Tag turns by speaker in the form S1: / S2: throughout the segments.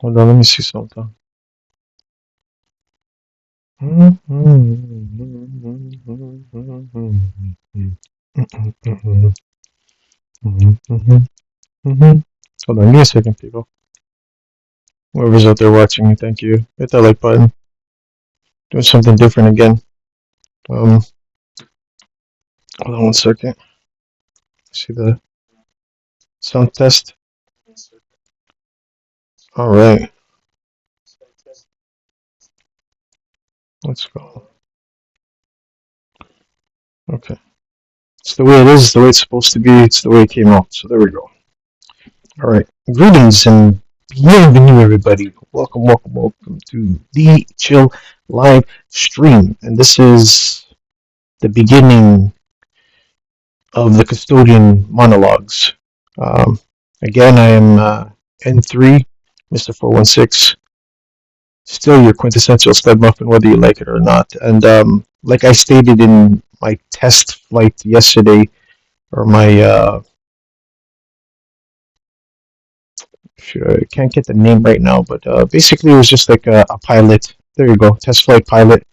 S1: Hold on, let me see something. Hold on, give me a second, people. Whoever's out there watching me, thank you. Hit that like button. Doing something different again. Um, Hold on one second. See the sound test. All right, let's go. Okay, it's the way it is. It's the way it's supposed to be. It's the way it came out. So there we go. All right. Greetings and bienvenue, everybody. Welcome, welcome, welcome to the Chill live stream. And this is the beginning of the Custodian Monologues. Um, Again, I am N3, Mr. 416, still your quintessential stud muffin, whether you like it or not. And like I stated in my test flight yesterday, or my sure, I can't get the name right now, but basically it was just like a pilot. There you go, test flight pilot.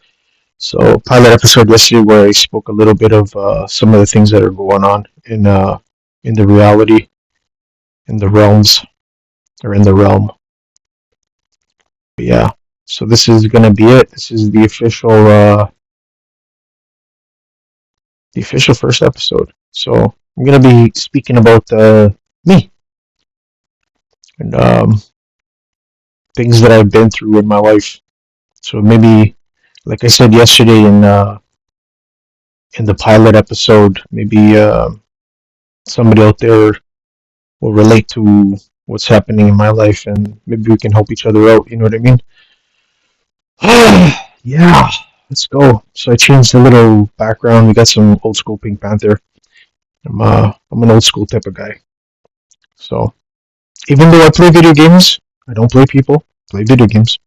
S1: So pilot episode yesterday where I spoke a little bit of some of the things that are going on in the reality, in the realms, or in the realm. But yeah. So this is gonna be it. This is the official first episode. So I'm gonna be speaking about me and things that I've been through in my life. So maybe, like I said yesterday in the pilot episode, maybe somebody out there will relate to what's happening in my life, and maybe we can help each other out. You know what I mean? Yeah, let's go. So I changed the little background. We got some old school Pink Panther. I'm an old school type of guy. So even though I play video games, I don't play people. I play video games.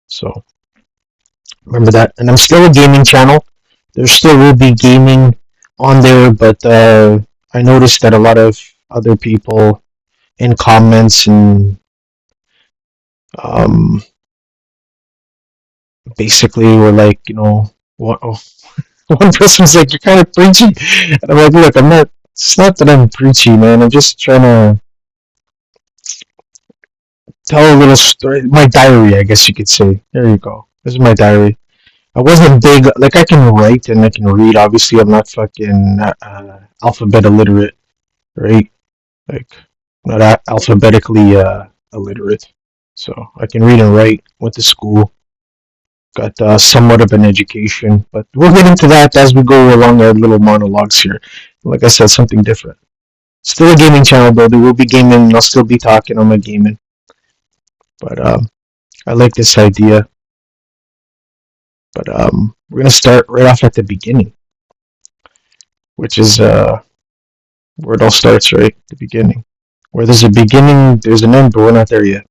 S1: So remember that. And I'm still a gaming channel. There still will be gaming on there, but I noticed that a lot of other people in comments and um, basically were like, what? Oh, one person's like, "You're kind of preachy," and I'm like, "Look, I'm not. It's not that I'm preachy, man. I'm just trying to tell a little story. My diary, I guess you could say. There you go. This is my diary. I wasn't big. Like I can write and I can read. Obviously, I'm not fucking alphabet illiterate, right? Like not alphabetically illiterate. So I can read and write. Went to school. Got somewhat of an education, but we'll get into that as we go along our little monologues here. Like I said, something different. Still a gaming channel though. There will be gaming. I'll still be talking on my gaming, but I like this idea. But we're gonna start right off at the beginning, which is where it all starts, right? The beginning. Where there's a beginning, there's an end, but we're not there yet.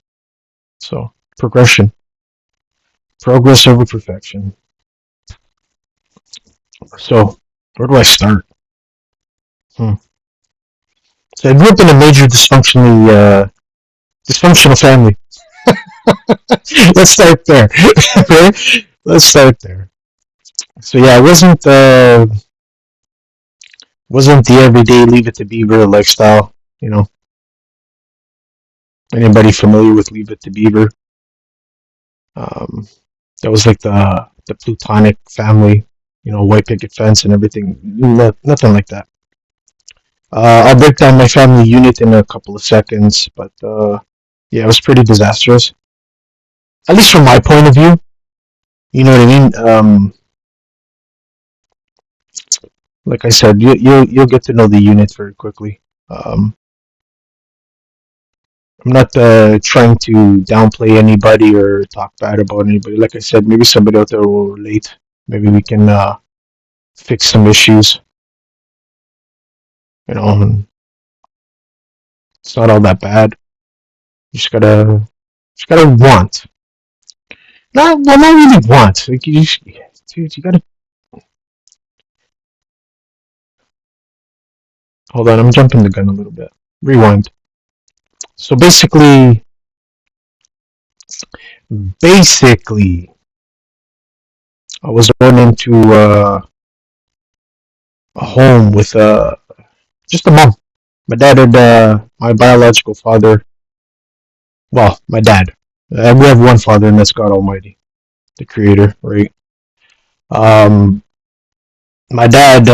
S1: So progression, progress over perfection. So where do I start? Hmm. So I grew up in a major dysfunctional family. Let's start there. Let's start there. So yeah, I wasn't the everyday leave it to Beaver lifestyle. You know, anybody familiar with Leave It to Beaver? Um, that was like the plutonic family. You know, white picket fence and everything. Nothing like that. I'll break down my family unit in a couple of seconds, but yeah, it was pretty disastrous. At least from my point of view. You know what I mean? Like I said, you'll get to know the unit very quickly. I'm not trying to downplay anybody or talk bad about anybody. Like I said, maybe somebody out there will relate. Maybe we can fix some issues. You know, and it's not all that bad. You just gotta want. Not really want. Like dude, you gotta. Hold on, I'm jumping the gun a little bit. Rewind. So basically, Basically, I was born into a home with just a mom. My dad and my biological father. Well, my dad. We have one father, and that's God Almighty, the Creator, right? Um, my dad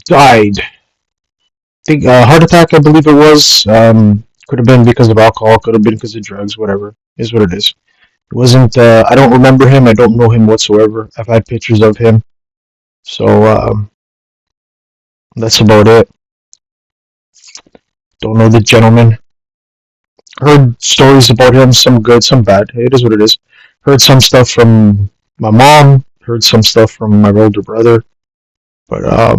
S1: died. I think heart attack, I believe it was. Could have been because of alcohol. Could have been because of drugs. Whatever is what it is. It wasn't. I don't remember him. I don't know him whatsoever. I've had pictures of him, so that's about it. Don't know the gentleman. Heard stories about him, some good, some bad. It is what it is. Heard some stuff from my mom. Heard some stuff from my older brother. But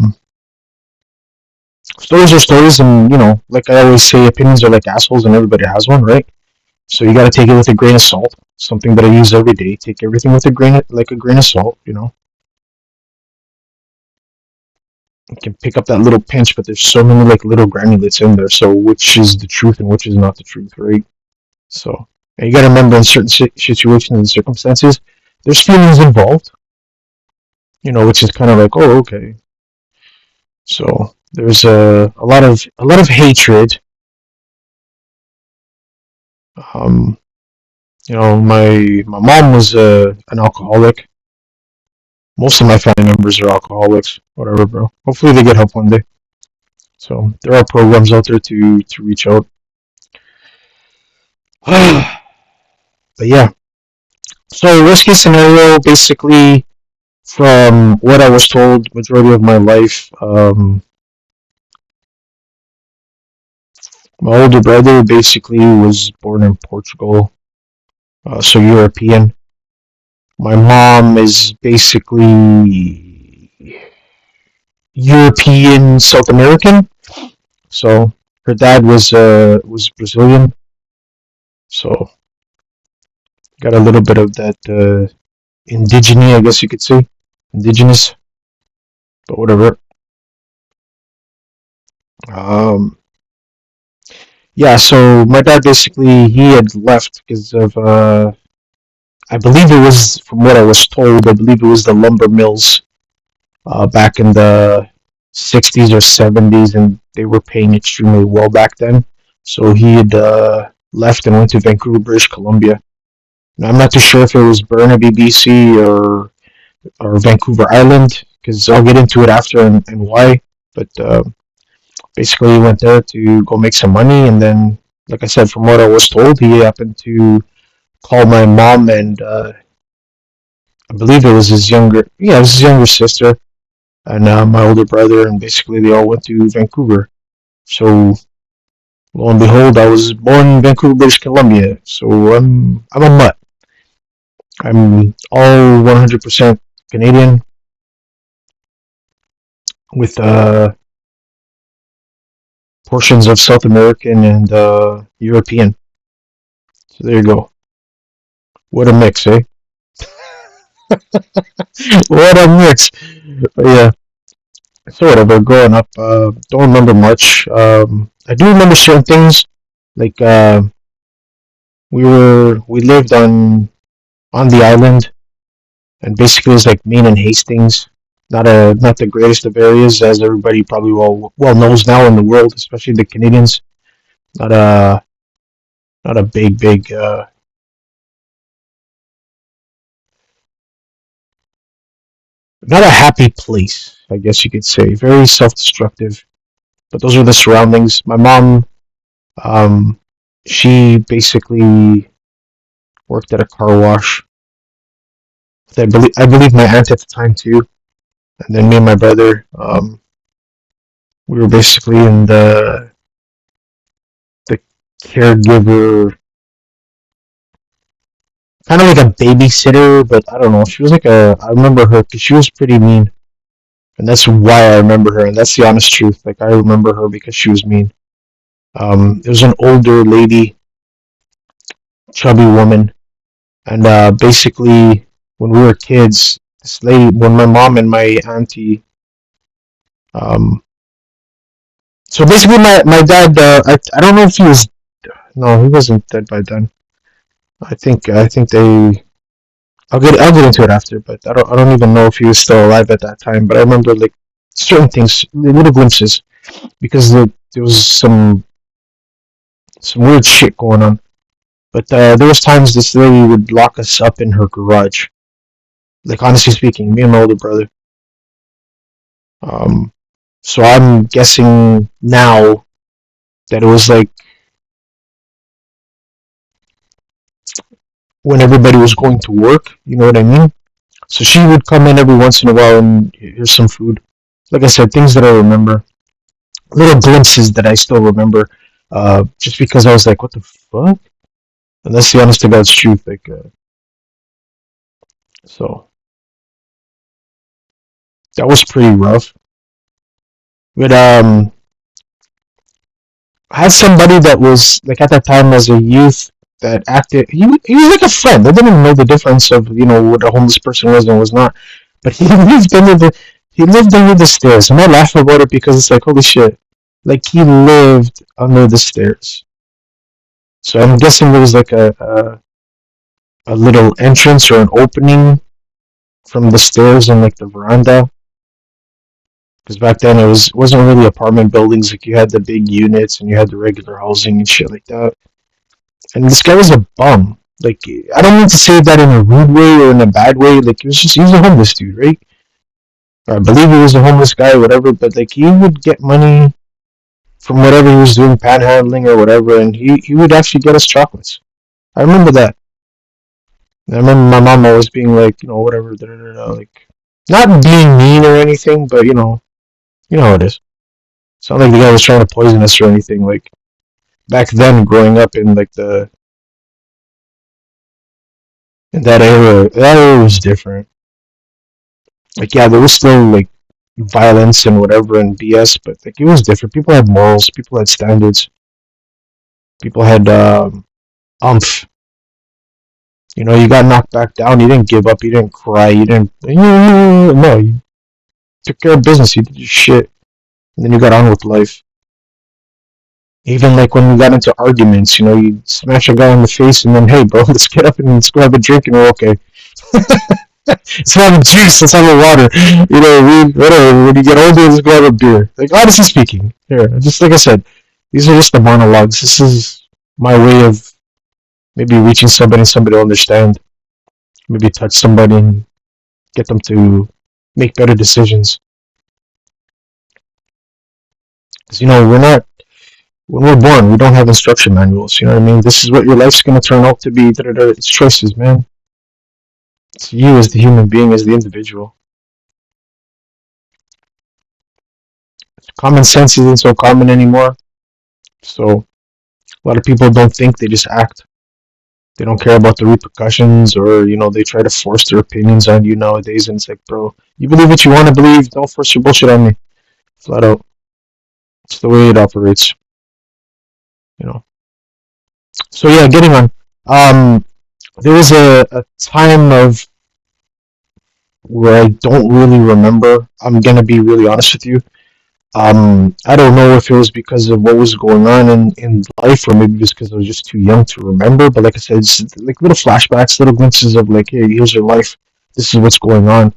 S1: stories are stories, and like I always say, opinions are like assholes, and everybody has one, right? So you got to take it with a grain of salt. Something that I use every day. Take everything with like a grain of salt. You can pick up that little pinch, but there's so many like little granulates in there. So which is the truth and which is not the truth, right? So and you got to remember in certain situations and circumstances, there's feelings involved. Which is kind of like, oh, okay. So there's a lot of hatred. Um, my mom was an alcoholic. Most of my family members are alcoholics. Whatever, bro. Hopefully they get help one day. So there are programs out there to reach out. But yeah. So worst case scenario, basically, from what I was told, majority of my life, my older brother basically was born in Portugal, so European. My mom is basically European South American. So her dad was Brazilian. So got a little bit of that indigeny, I guess you could say, indigenous, but whatever. Um, yeah. So my dad basically he had left because of I believe it was from what I was told. I believe it was the lumber mills back in the 60s or 70s, and they were paying extremely well back then. So he had left and went to Vancouver, British Columbia. Now, I'm not too sure if it was Burnaby, BC, or Vancouver Island, because I'll get into it after and why. But basically, he went there to go make some money, and then, like I said, from what I was told, he happened to call my mom and I believe it was it was his younger sister, and my older brother, and basically they all went to Vancouver. So lo and behold, I was born in Vancouver, British Columbia. So I'm a mutt. I'm all 100% Canadian with portions of South American and European. So there you go. What a mix, eh? What a mix. But yeah. So whatever. Growing up, don't remember much. I do remember certain things like we lived on the island, and basically it was like Maine and Hastings. Not the greatest of areas, as everybody probably well knows now in the world, especially the Canadians. Not a not a big not a happy place, I guess you could say. Very self-destructive. But those are the surroundings. My mom, um, she basically worked at a car wash. I believe my aunt at the time too, and then me and my brother, we were basically in the caregiver, kind of like a babysitter, but I don't know. She was like I remember her because she was pretty mean, and that's why I remember her, and that's the honest truth. Like I remember her because she was mean. There was an older lady, chubby woman, and basically when we were kids, this lady, when my mom and my auntie, um, so basically my dad, I don't know if he was, no, he wasn't dead by then. I think they. I'll get into it after, but I don't even know if he was still alive at that time. But I remember like certain things, little glimpses, because there was some weird shit going on. But there was times this lady would lock us up in her garage. Like honestly speaking, me and my older brother. Um, so I'm guessing now that it was like when everybody was going to work. You know what I mean? So she would come in every once in a while and here's some food. Like I said, things that I remember, little glimpses that I still remember. Just because I was like, what the fuck? And that's the honest to God's truth. Like, so that was pretty rough. But I had somebody that was like at that time as a youth that acted. He was like a friend. I didn't know the difference of what a homeless person was and was not. But he lived under the stairs, and I laugh about it because it's like holy shit. Like he lived under the stairs. So I'm guessing there was like a little entrance or an opening from the stairs and like the veranda. Because back then it wasn't really apartment buildings. Like you had the big units and you had the regular housing and shit like that. And this guy was a bum. Like I don't mean to say that in a rude way or in a bad way. Like he was a homeless dude, right? Or I believe he was a homeless guy or whatever. But like he would get money from whatever he was doing, panhandling or whatever, and he would actually get us chocolates. I remember that. And I remember my mom always being like, whatever, da, da, da, da, like not being mean or anything, but you know how it is. It's not like the guy was trying to poison us or anything. Like back then, growing up in like the in that era was different. Like yeah, there was still like violence and whatever and BS, but like it was different. People had morals, people had standards, people had umph. You got knocked back down. You didn't give up. You didn't cry. You didn't. No, you took care of business. You did your shit, and then you got on with life. Even like when we got into arguments, you smash a guy in the face, and then hey, bro, let's get up and let's go have a drink, and we're okay. Let's have a juice. Let's have a water. Whatever. When you get older, let's go have a beer. Like honestly speaking, here, just like I said, these are just the monologues. This is my way of maybe reaching somebody, and somebody will understand. Maybe touch somebody and get them to make better decisions. Because we're not when we're born, we don't have instruction manuals. You know what I mean? This is what your life's gonna turn out to be. Da, da, da. It's choices, man. It's you as the human being, as the individual. Common sense isn't so common anymore. So a lot of people don't think; they just act. They don't care about the repercussions, or they try to force their opinions on you nowadays. And it's like, bro, you believe what you want to believe. Don't force your bullshit on me. Flat out. It's the way it operates. You know. So yeah, getting on. Um, there was a time of where I don't really remember. I'm gonna be really honest with you. I don't know if it was because of what was going on in life, or maybe just because I was just too young to remember. But like I said, it's like little flashbacks, little glimpses of like, hey, here's your life. This is what's going on.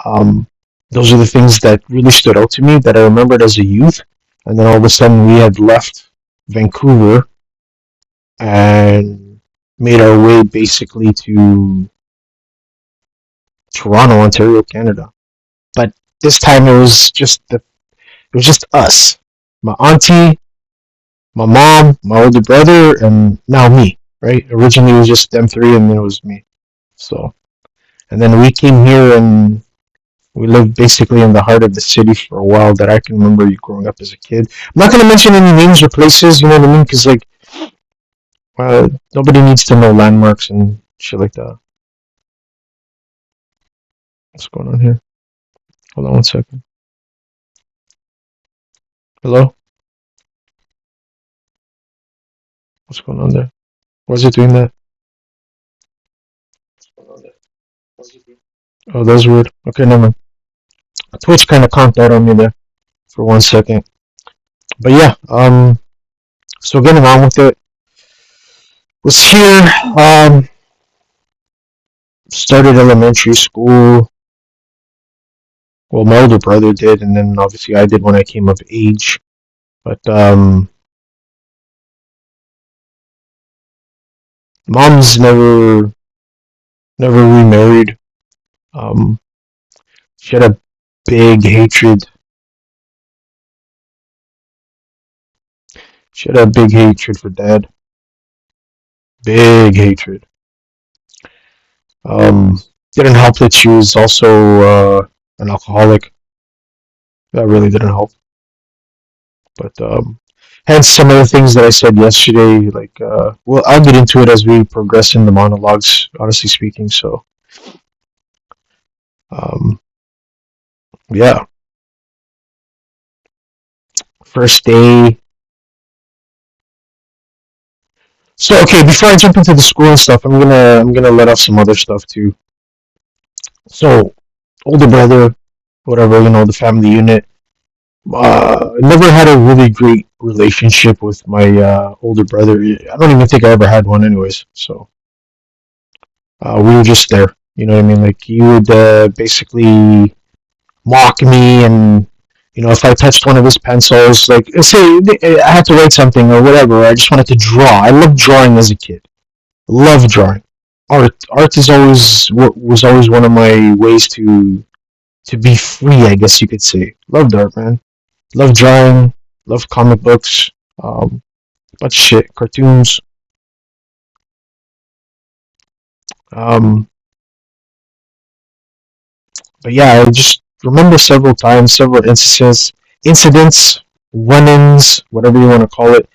S1: Um, those are the things that really stood out to me that I remembered as a youth. And then all of a sudden, we had left Vancouver and made our way basically to Toronto, Ontario, Canada. But this time it was just us, my auntie, my mom, my older brother, and now me. Right? Originally it was just them three, and then it was me. So, and then we came here and we lived basically in the heart of the city for a while. That I can remember growing up as a kid. I'm not gonna mention any names or places. You know what I mean? Because like, nobody needs to know landmarks and shit like that. What's going on here? Hold on one second. Hello? What's going on there? Why is it doing that? Oh, that's weird. Okay, never mind. Twitch kind of conked out on me there for 1 second. But yeah, so getting on with it. Was here. Started elementary school. Well, my older brother did, and then obviously I did when I came of age. But mom's never remarried. Um, she had a big hatred. She had a big hatred for dad. Big hatred. Um, didn't help that she was also an alcoholic. That really didn't help. But hence some of the things that I said yesterday. Like, well, I'll get into it as we progress in the monologues. Honestly speaking, so um, yeah. First day. So okay, before I jump into the school and stuff, I'm gonna let off some other stuff too. So older brother, whatever, the family unit. Never had a really great relationship with my older brother. I don't even think I ever had one, anyways. So we were just there. You know what I mean? Like he would basically mock me, and if I touched one of his pencils, like say I had to write something or whatever, I just wanted to draw. I loved drawing as a kid. Love drawing. Art is always was always one of my ways to be free, I guess you could say. Loved art, man. Love drawing, love comic books, bunch of shit, cartoons. Um, but yeah, I just remember several times, several incidents, run-ins, whatever you want to call it,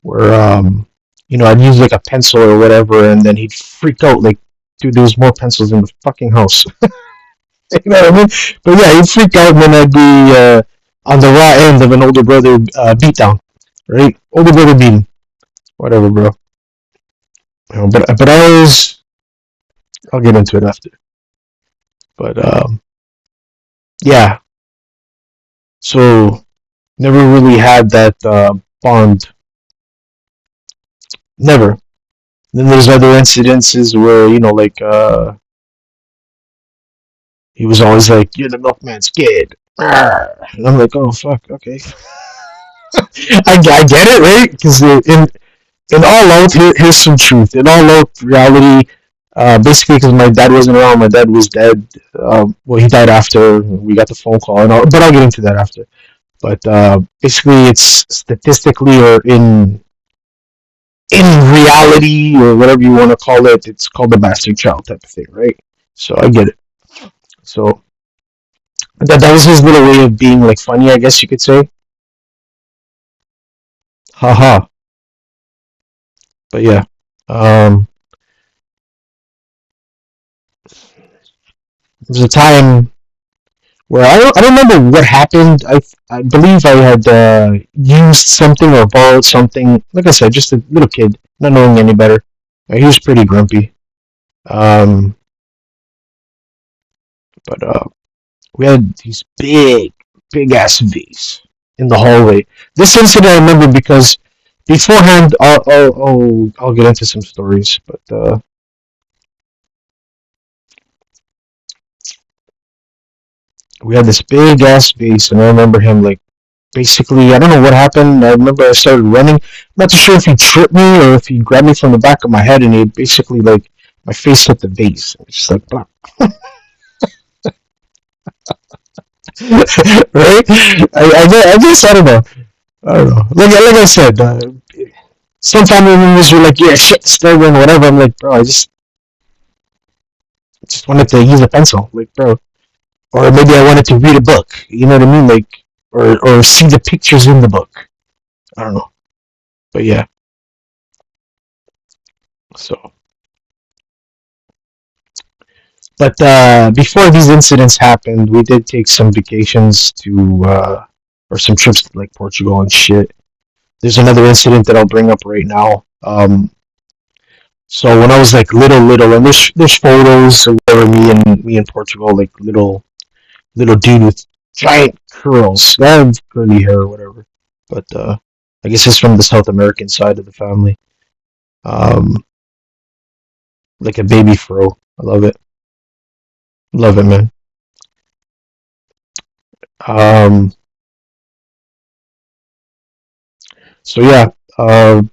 S1: where I'd use like a pencil or whatever, and then he'd freak out like, dude, there's more pencils in the fucking house. You know what I mean? But yeah, he'd freak out, and then I'd be on the raw end of an older brother beatdown, right? Older brother beating, whatever, bro. But I'll get into it after. But yeah, so never really had that bond. Never. Then there's other incidences where like he was always like, "You're the milkman's kid," and I'm like, "Oh fuck, okay." I get it, right? Because in all out, here's some truth. In all out reality, basically, because my dad wasn't around, my dad was dead. Well, he died after we got the phone call, but I'll get into that after. But basically, it's statistically or in reality or whatever you want to call it, it's called the bastard child type of thing, right? So I get it. So that was his little way of being like funny, I guess you could say. Haha. But yeah, um, there was a time where I don't remember what happened. I believe I had used something or borrowed something. Like I said, just a little kid, not knowing any better. He was pretty grumpy. Um, but we had these big ass V's in the hallway. This incident I remember because beforehand, I'll get into some stories, but we had this big ass vase, and I remember him like basically, I don't know what happened. I remember I started running. I'm not too sure if he tripped me or if he grabbed me from the back of my head, and he basically like my face hit the vase. It's just like blah. Right? I guess I don't know. I don't know. Like I said, some family members were like, "Yeah, shit, disturbing, whatever." I'm like, bro, I just wanted to use a pencil, like, bro, or maybe I wanted to read a book. You know what I mean? Like, or see the pictures in the book. I don't know, but yeah. So, but before these incidents happened, we did take some vacations to or some trips to like Portugal and shit. There's another incident that I'll bring up right now. So when I was like little, and there's photos of whatever me in Portugal, like little dude with giant curls, curly hair or whatever. But I guess it's from the South American side of the family. Um, like a baby fro. I love it, man. Um, so yeah,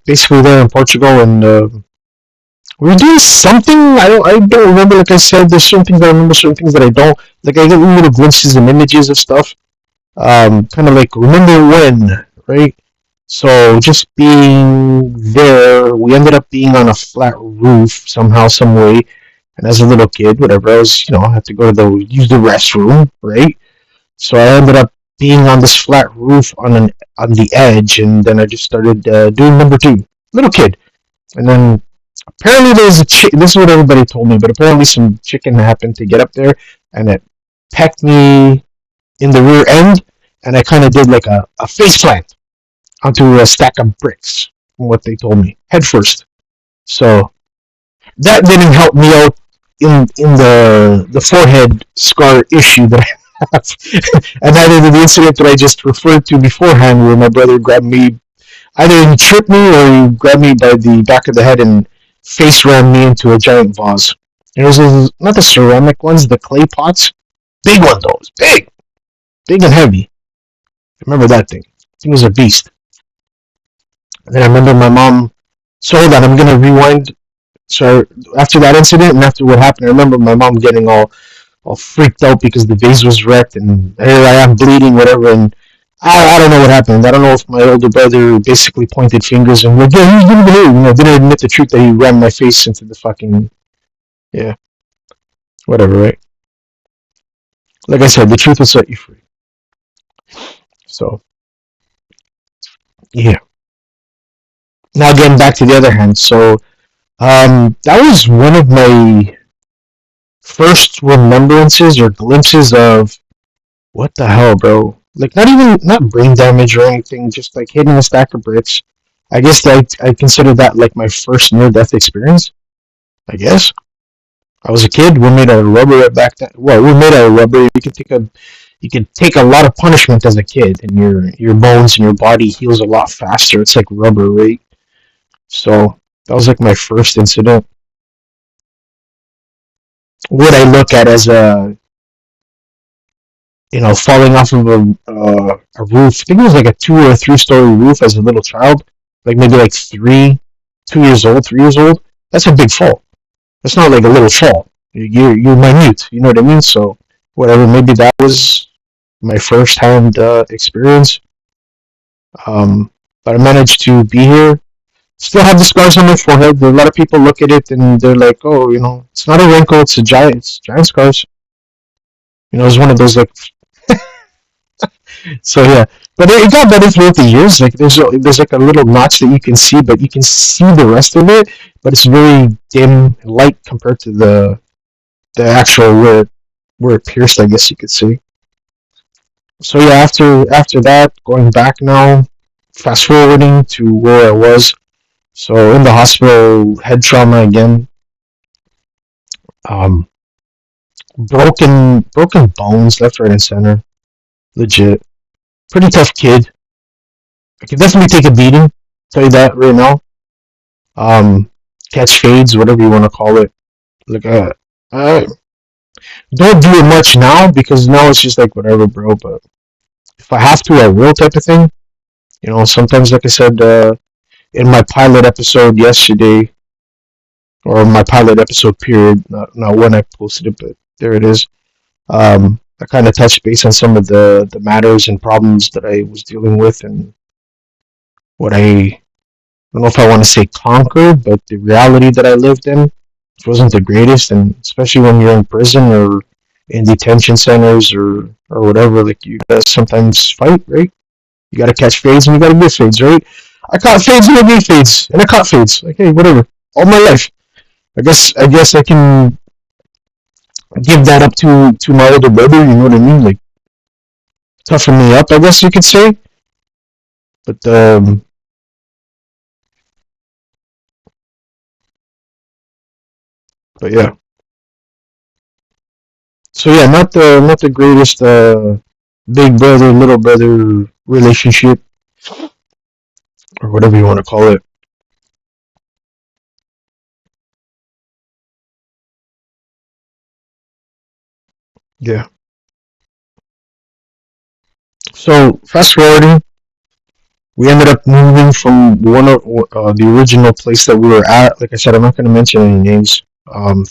S1: basically there in Portugal, and we were doing something. I don't remember. Like I said, there's certain things I remember, certain things that I don't. Like I get little glimpses and images of stuff. Kind of like remember when, right? So just being there, we ended up being on a flat roof somehow, some way. And as a little kid, whatever, I was, I had to go to use the restroom, right? So I ended up being on this flat roof on the edge, and then I just started doing number two, little kid. And then apparently there's a chick. This is what everybody told me, but apparently some chicken happened to get up there, and it pecked me in the rear end, and I kind of did like a face plant onto a stack of bricks, from what they told me, head first. So that didn't help me out in the forehead scar issue that I have, and neither did the incident that I just referred to beforehand, where my brother grabbed me. Either he tripped me or he grabbed me by the back of the head and face rammed me into a giant vase. And it was not the ceramic ones, the clay pots. Big one though, it was big and heavy. I remember that thing. I think it was a beast. And then I remember my mom. So hold on, I'm gonna rewind. So after that incident and after what happened, I remember my mom getting all freaked out because the vase was wrecked, and here I am bleeding, whatever. And I don't know what happened. I don't know if my older brother basically pointed fingers and like, yeah, he didn't believe, didn't admit the truth that he rammed my face into the fucking, yeah, whatever, right? Like I said, the truth will set you free. So yeah. Now getting back to the other hand, so that was one of my first remembrances or glimpses of what the hell, bro. Like not brain damage or anything, just like hitting a stack of bricks. I guess that I consider that like my first near death experience. I guess I was a kid. We're made out of rubber back then. Well, we're made out of rubber. You can take a lot of punishment as a kid, and your bones and your body heals a lot faster. It's like rubber, right? So that was like my first incident. What I look at as falling off of a roof. I think it was like a 2 or 3 story roof as a little child, like maybe like 2 years old, 3 years old. That's a big fall. That's not like a little fall. You're minute. You know what I mean? So whatever. Maybe that was my first hand experience. But I managed to be here. Still have the scars on my forehead. A lot of people look at it and they're like, "Oh, it's not a wrinkle. It's giant scars." It's one of those like. So yeah, but it got better throughout the years. Like there's like a little notch that you can see, but you can see the rest of it, but it's very dim and light compared to the actual where it pierced, I guess you could say. So yeah, after that, going back now, fast forwarding to where I was. So in the hospital, head trauma again. Um, broken bones left, right, and center. Legit, pretty tough kid. I can definitely take a beating. Tell you that right now. Um, Catch fades, whatever you want to call it. Like, I don't do it much now because now it's just like whatever, bro. But if I have to, I will, type of thing. Sometimes, like I said in my pilot episode yesterday, or my pilot episode period, not when I posted it, but there it is. I kind of touched base on some of the matters and problems that I was dealing with and what I don't know if I want to say conquered, but the reality that I lived in wasn't the greatest, and especially when you're in prison or in detention centers or whatever, like you gotta sometimes fight, right? You gotta catch fades and you gotta give fades, right? I caught fades and I gave fades and I caught fades. Like, hey, whatever. All my life. I guess I can give that up to my older brother. You know what I mean? Like toughen me up, I guess you could say. But yeah. So yeah, not the greatest big brother little brother relationship or whatever you want to call it. Yeah. So fast forwarding, we ended up moving from one of the original place that we were at. Like I said, I'm not going to mention any names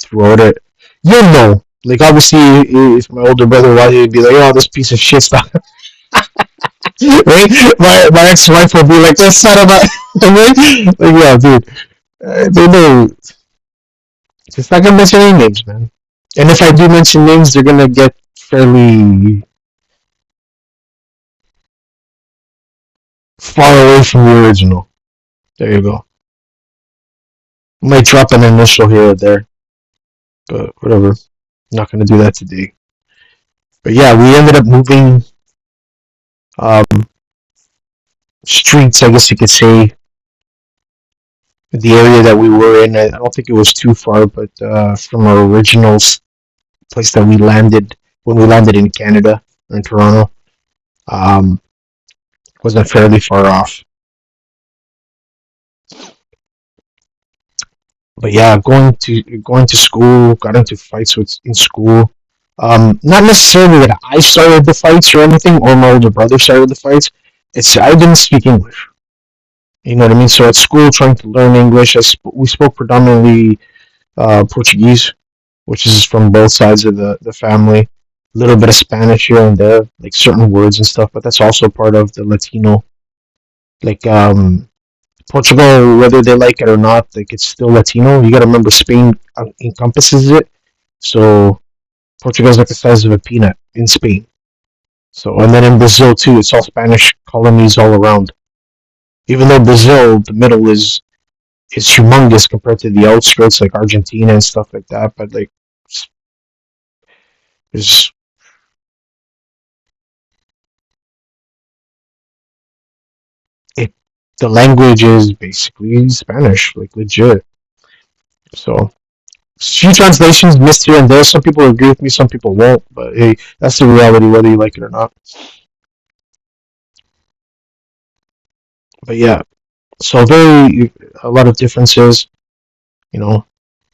S1: throughout it. You'll know. Like obviously, if my older brother was, he'd be like, "Oh, this piece of shit stuff." Right? My ex-wife would be like, "This son of a," right? Like, yeah, dude. They know. Just not gonna mention any names, man. And if I do mention names, they're gonna get fairly far away from the original. There you go. Might drop an initial here or there, but whatever. Not gonna do that today. But yeah, we ended up moving um, streets, I guess you could say, the area that we were in. I don't think it was too far, but from our original place that we landed when we landed in Canada, in Toronto, um, wasn't fairly far off. But yeah, going to school, got into fights with in school. Not necessarily that I started the fights or anything, or my older brother started the fights. It's I didn't speak English. You know what I mean? So at school, trying to learn English, we spoke predominantly Portuguese, which is from both sides of the family. A little bit of Spanish here and there, like certain words and stuff, but that's also part of the Latino. Like Portugal, whether they like it or not, like it's still Latino. You got to remember Spain encompasses it. So Portugal's like the size of a peanut in Spain. So and then in Brazil too, it's all Spanish colonies all around. Even though Brazil, the middle is humongous compared to the outskirts like Argentina and stuff like that. But like, there's it. The language is basically Spanish, like legit. So few translations missed here and there. Some people agree with me, some people won't. But hey, that's the reality, whether you like it or not. But yeah, so very a lot of differences. You know,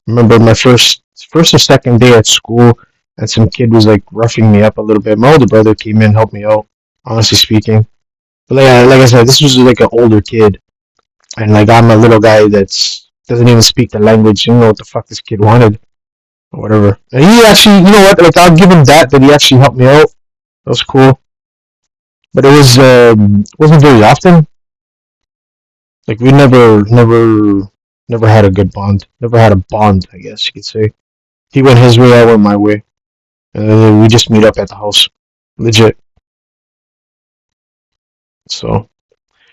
S1: remember my first or second day at school, and some kid was like roughing me up a little bit. My older brother came in, helped me out. Honestly speaking, but like I said, this was like an older kid, and like I'm a little guy that's doesn't even speak the language. You know what the fuck this kid wanted or whatever. And he actually, you know what? Like I'll give him that he actually helped me out. That was cool, but wasn't very often. Like we never had a good bond. Never had a bond, I guess you could say. He went his way, I went my way, and then we just meet up at the house, legit. So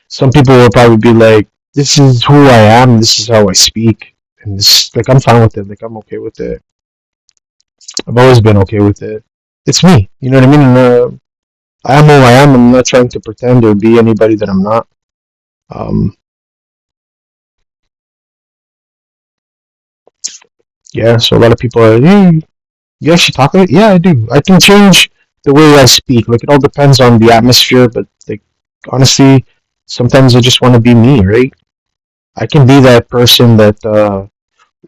S1: some people will probably be like, "This is who I am. This is how I speak," and this like I'm fine with it. Like I'm okay with it. I've always been okay with it. It's me. You know what I mean? And, I am who I am. I'm not trying to pretend or be anybody that I'm not. Um, yeah. So a lot of people are, hey, you actually talk like it? Yeah, I do. I can change the way I speak. Like it all depends on the atmosphere, but like honestly, sometimes I just want to be me, right? I can be that person that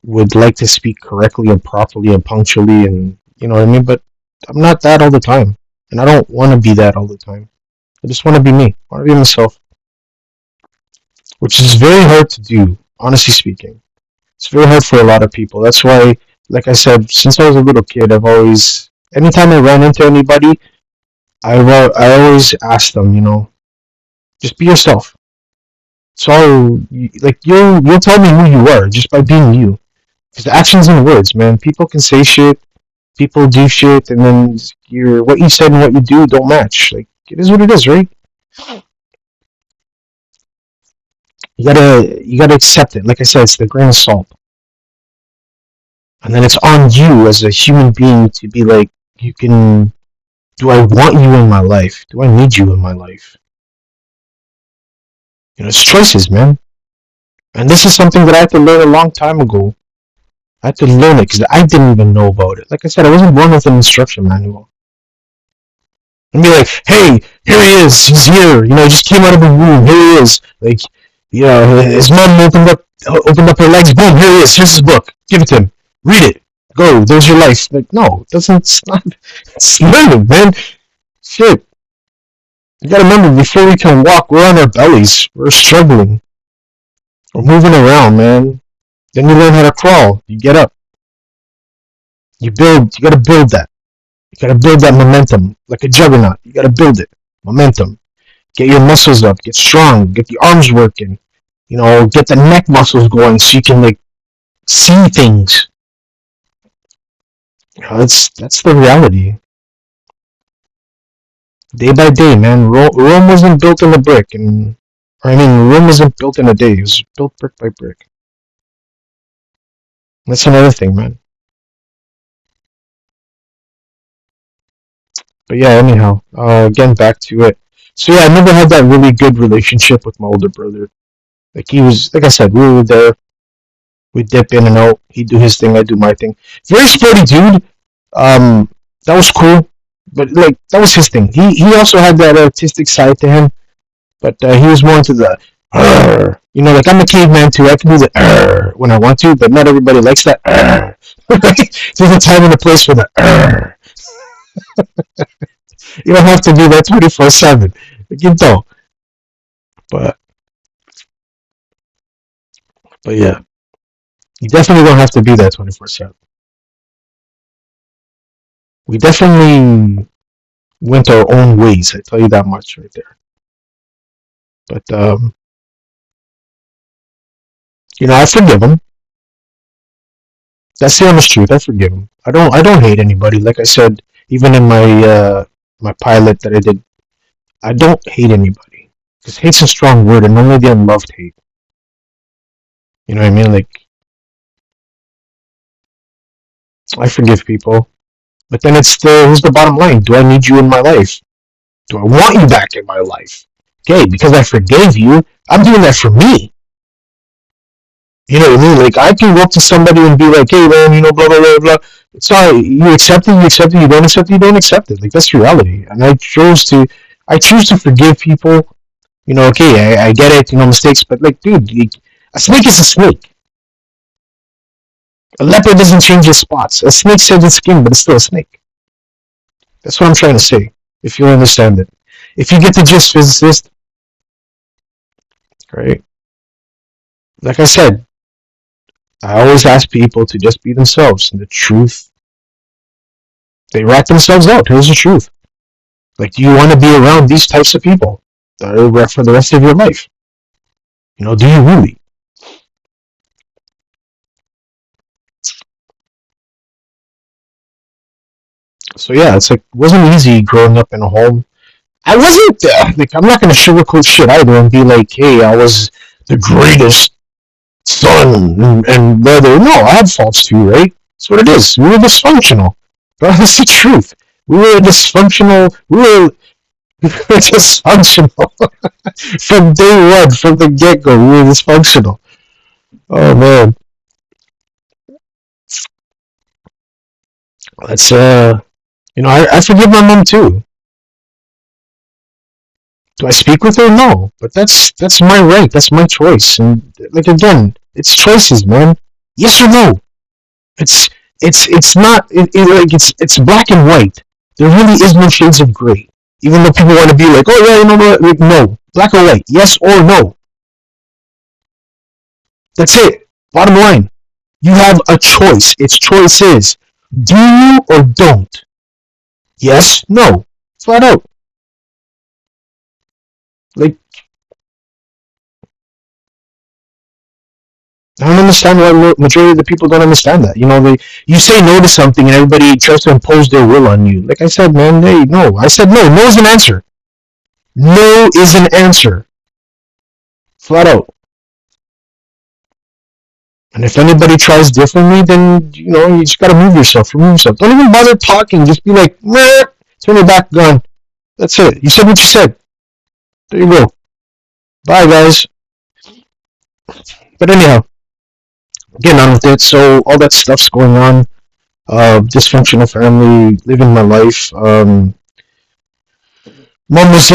S1: would like to speak correctly and properly and punctually, and you know what I mean. But I'm not that all the time, and I don't want to be that all the time. I just want to be me. I want to be myself, which is very hard to do. Honestly speaking, it's very hard for a lot of people. That's why, like I said, since I was a little kid, I've always, anytime I ran into anybody, I always ask them, just be yourself. So, like you'll tell me who you are just by being you. Because the actions and words, man. People can say shit, people do shit, and then what you said and what you do don't match. Like it is what it is, right? You gotta accept it. Like I said, it's the grain of salt, and then it's on you as a human being to be like, you can. Do I want you in my life? Do I need you in my life? It's choices, man. And this is something that I had to learn a long time ago. I had to learn it because I didn't even know about it. Like I said, I wasn't born with an instruction manual. And be like, hey, here he is. He's here. He just came out of the womb. Here he is. Like, his mom opened up her legs. Boom, here he is. Here's his book. Give it to him. Read it. Go, there's your life. Like, no, it doesn't. It's learning, man. Shit. You gotta remember, before we can walk, we're on our bellies. We're struggling. We're moving around, man. Then you learn how to crawl. You get up. You build. You gotta build that. You gotta build that momentum, like a juggernaut. You gotta build it. Momentum. Get your muscles up. Get strong. Get the arms working. Get the neck muscles going so you can like see things. That's the reality. Day by day, man. Rome wasn't built in a brick, Rome wasn't built in a day. It was built brick by brick. That's another thing, man. But yeah, anyhow, again, back to it. So yeah, I never had that really good relationship with my older brother. Like he was, like I said, we were there. We dip in and out. He'd do his thing, I'd do my thing. Very sporty dude. That was cool. But like that was his thing. He also had that artistic side to him, but he was more into the like I'm a caveman too. I can do the when I want to, but not everybody likes that. There's a time and a place for the. You don't have to do that 24/7. You don't. But yeah, you definitely don't have to do that 24/7. We definitely went our own ways. I tell you that much right there. But I forgive him. That's the honest truth. I forgive him. I don't hate anybody. Like I said, even in my pilot that I did, I don't hate anybody. Because hate's a strong word, and only the unloved hate. You know what I mean? Like I forgive people, but then here's the bottom line: do I need you in my life? Do I want you back in my life? Okay, because I forgave you, I'm doing that for me. You know what I mean? Like I can go up to somebody and be like, "Hey, man, blah blah blah blah." Sorry, you accept it, you accept it. You don't accept it, you don't accept it. Like that's reality. And I choose to forgive people. Okay, I get it, mistakes, but like, dude, a snake is a snake. A leopard doesn't change its spots. A snake sheds its skin, but it's still a snake. That's what I'm trying to say. If you understand it, if you get the gist, physicist, right? Like I said, I always ask people to just be themselves, and the truth, they rat themselves out. Here's the truth. Like, do you want to be around these types of people for the rest of your life? Do you really? So yeah, it's like it wasn't easy growing up in a home. I wasn't like I'm not gonna sugarcoat shit either and be like, hey, I was the greatest son and brother. No, I had faults too, right? That's what it is. We were dysfunctional. But that's the truth. We were dysfunctional. We were dysfunctional from day one, from the get go. We were dysfunctional. Oh man, that's I forgive my mom too. Do I speak with her? No, but that's my right. That's my choice. And like again, it's choices, man. Yes or no. It's it's not like it's black and white. There really is no shades of gray. Even though people want to be like, oh yeah, what? Like, no, black or white. Yes or no. That's it. Bottom line. You have a choice. It's choices. Do you or don't? Yes, no. Flat out. Like, I don't understand why majority of the people don't understand that. You say no to something and everybody tries to impose their will on you. Like I said, man, hey, no. I said no. No is an answer. No is an answer. Flat out. And if anybody tries differently, then, you just gotta move yourself. Remove yourself. Don't even bother talking. Just be like, meh, turn your back, gone. That's it. You said what you said. There you go. Bye, guys. But anyhow, getting on with it. So all that stuff's going on. Dysfunctional family, living my life. Mom was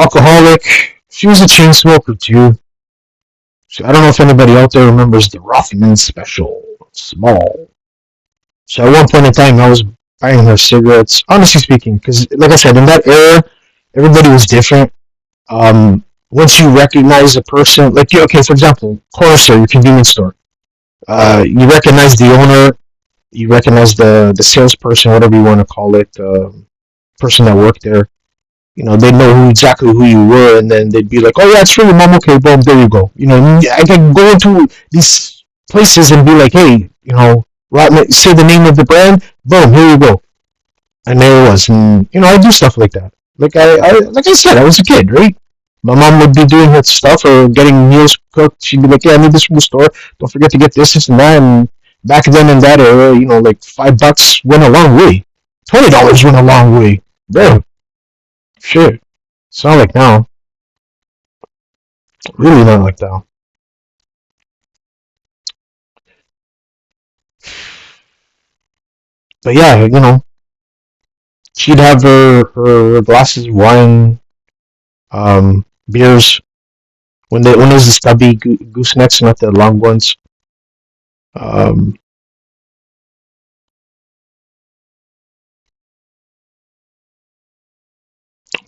S1: alcoholic. She was a chain smoker too. So I don't know if anybody out there remembers the Rothman special. Small. So at one point in time, I was buying her cigarettes. Honestly speaking, because like I said, in that era, everybody was different. Once you recognize a person, like okay, for example, corner store, your convenience store, you recognize the owner, you recognize the salesperson, whatever you want to call it, person that worked there. They know exactly who you were, and then they'd be like, "Oh yeah, it's for your mom. Okay, boom, there you go." I can go into these places and be like, "Hey, say the name of the brand. Boom, here you go." And there it was, and I do stuff like that. Like I said, I was a kid, right? My mom would be doing her stuff or getting meals cooked. She'd be like, "Yeah, I need this from the store. Don't forget to get this and that." And back then in that era, like $5 went a long way. $20 went a long way, bro. Shit. It's not like now. Really not like now. But yeah, she'd have her glasses of wine, beers when there's the stubby goosenecks, not the long ones. Um,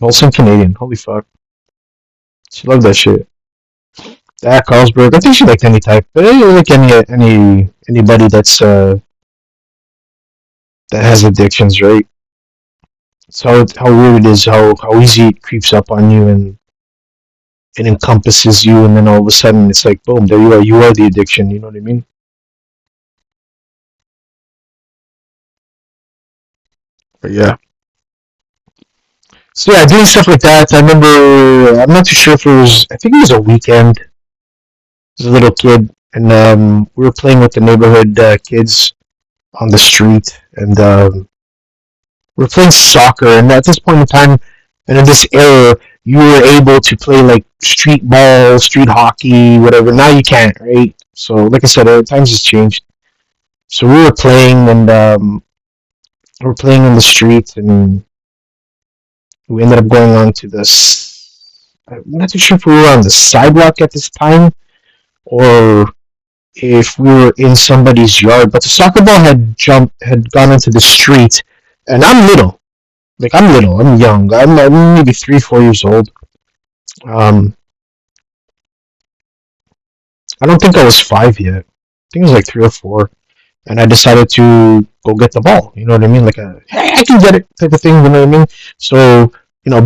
S1: also Canadian. Holy fuck, she loved that shit. That Carlsberg. I think she liked any type, but like anybody that has addictions, right? So how weird it is how easy it creeps up on you and it encompasses you, and then all of a sudden it's like boom, there you are. You are the addiction. You know what I mean? But yeah. So yeah, doing stuff like that. I remember. I'm not too sure if it was. I think it was a weekend. I was a little kid, and we were playing with the neighborhood kids on the street, and we were playing soccer. And at this point in time, and in this era, you were able to play like street ball, street hockey, whatever. Now you can't, right? So, like I said, times has changed. So we were playing, and we were playing in the street, and we ended up going on to this. I'm not too sure if we were on the sidewalk at this time or if we were in somebody's yard, but the soccer ball had gone into the street, and I'm little. Like I'm little, I'm young. I'm maybe 3, 4 years old. Um, I don't think I was 5 yet. I think it was like 3 or 4, and I decided to go get the ball. You know what I mean? Like a hey, I can get it type of thing. You know what I mean? So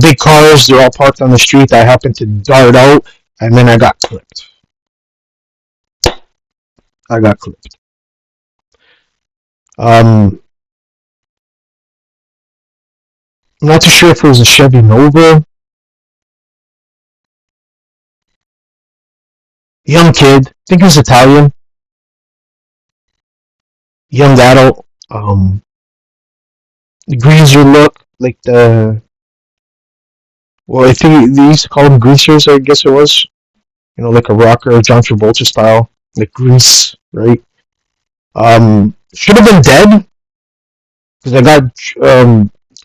S1: big cars, they're all parked on the street. I happened to dart out, and then I got clipped. I got clipped. Um, I'm not too sure if it was a Chevy Nova. Young kid, I think he was Italian. Young adult. The greaser look, like I think they used to call them greasers. I guess it was. Like a rocker, John Travolta style, like grease, right? Should have been dead because I got.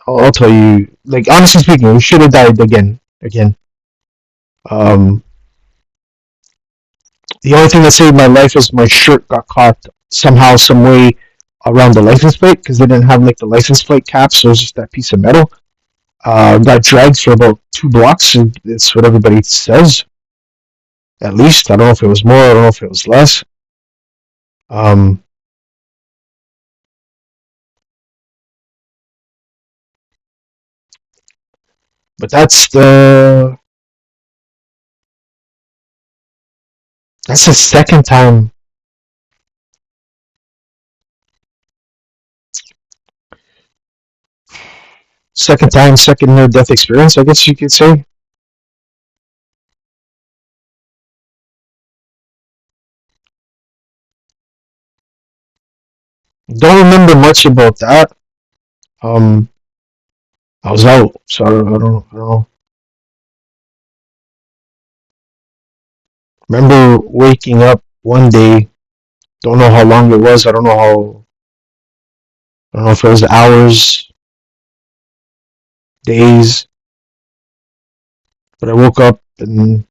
S1: I'll tell you. Like honestly speaking, we should have died again. Again. Um, the only thing that saved my life is my shirt got caught somehow, some way around the license plate because they didn't have like the license plate cap, so it was just that piece of metal. Got dragged for about 2 blocks. It's what everybody says. At least I don't know if it was more. I don't know if it was less. Um, but that's the second time. Second near death experience. I guess you could say. Don't remember much about that. Um, I was out, so I don't know. Remember waking up one day. Don't know how long it was. I don't know if it was hours, days. But I woke up and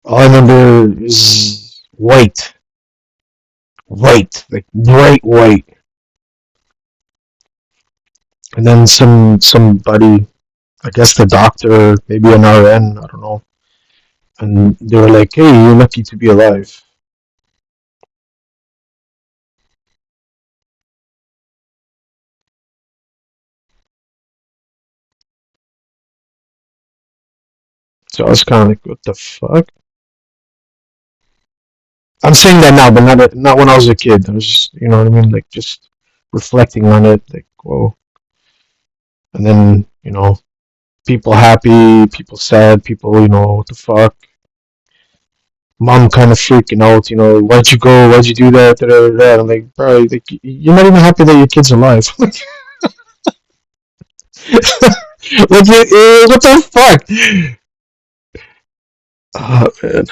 S1: all I remember is white, like bright white. and then somebody, I guess the doctor, maybe an RN, I don't know, and they were like, "Hey, you're lucky to be alive." So I was kind of like, "What the fuck?" I'm saying that now, but not when I was a kid. I was just, you know what I mean, like just reflecting on it, like whoa. And then people happy, people sad, people, what the fuck. Mom kind of freaking out, why'd you go? Why'd you do that? Da, da, da, da. I'm like, bro, like, you're not even happy that your kid's alive. Like, what the fuck? Oh, man.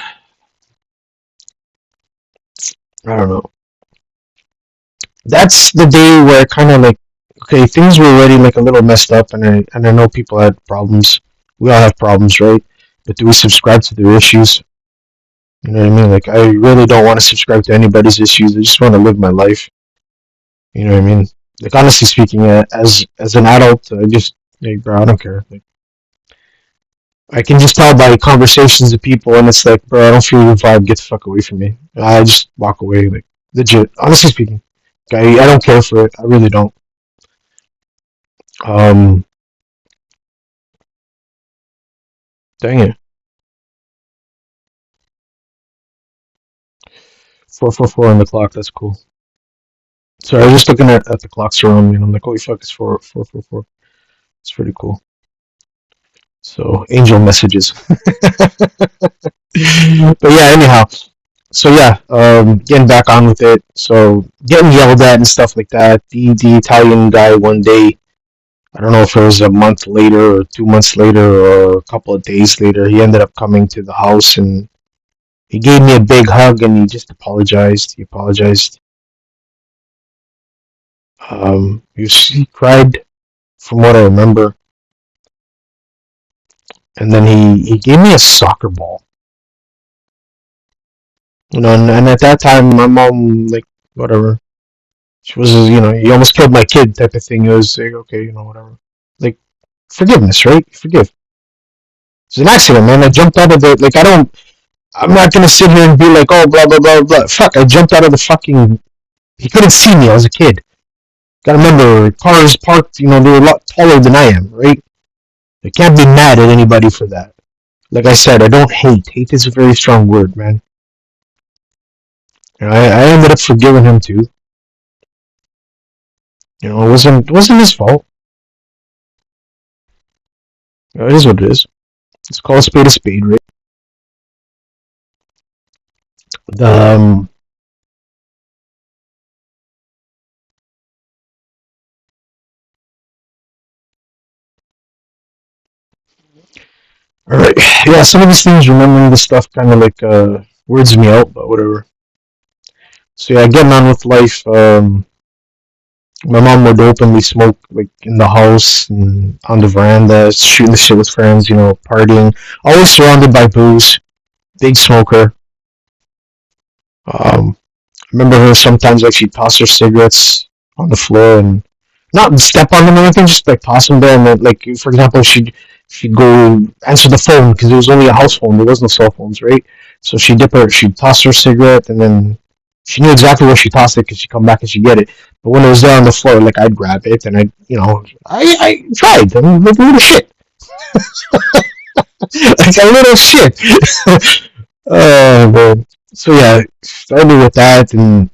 S1: I don't know. That's the day where kind of like, okay, things were already like a little messed up, and I know people had problems. We all have problems, right? But do we subscribe to their issues? You know what I mean? Like, I really don't want to subscribe to anybody's issues. I just want to live my life. You know what I mean? Like, honestly speaking, as an adult, I just like, bro, I don't care. Like, I can just tell by conversations with people, and it's like, bro, I don't feel your vibe. Get the fuck away from me. I just walk away. Like, legit. Honestly speaking, I don't care for it. I really don't. Um, Dang it. 4:44 on the clock. That's cool. Sorry, I was just looking at the clocks around me, and I'm like, holy fuck, it's 4:44. It's pretty cool. So, angel messages. But yeah, anyhow. So yeah, getting back on with it. So getting yelled at and stuff like that. The Italian guy one day, I don't know if it was a month later or 2 months later or a couple of days later, he ended up coming to the house and he gave me a big hug and he just apologized. He apologized. He cried from what I remember, and then he gave me a soccer ball. And at that time, my mom, like, whatever. She was, you almost killed my kid type of thing. It was like, okay, whatever. Like, forgiveness, right? Forgive. It's an accident, man. I jumped out of the, like, I'm not gonna sit here and be like, oh, blah, blah, blah, blah. Fuck, I jumped out of the fucking, he couldn't see me. I was a kid. Gotta remember, cars parked, they were a lot taller than I am, right? I can't be mad at anybody for that. Like I said, I don't hate. Hate is a very strong word, man. I ended up forgiving him too. It wasn't his fault. It is what it is. Let's call a spade, right? Um, all right. Yeah, some of these things, remembering this stuff, kind of like weirds me out, but whatever. So yeah, getting on with life. My mom would openly smoke like in the house and on the veranda, shooting the shit with friends, partying. Always surrounded by booze. Big smoker. Um, Remember her sometimes like she'd toss her cigarettes on the floor and not step on them or anything, just like toss them there. And then, like for example, she'd go answer the phone because it was only a house phone. There was no cell phones, right? So she'd toss her cigarette, and then she knew exactly where she tossed it because she'd come back and she'd get it. But when it was there on the floor, like I'd grab it and I tried. I mean, like a little shit, like a little shit. Oh man. So yeah, started with that and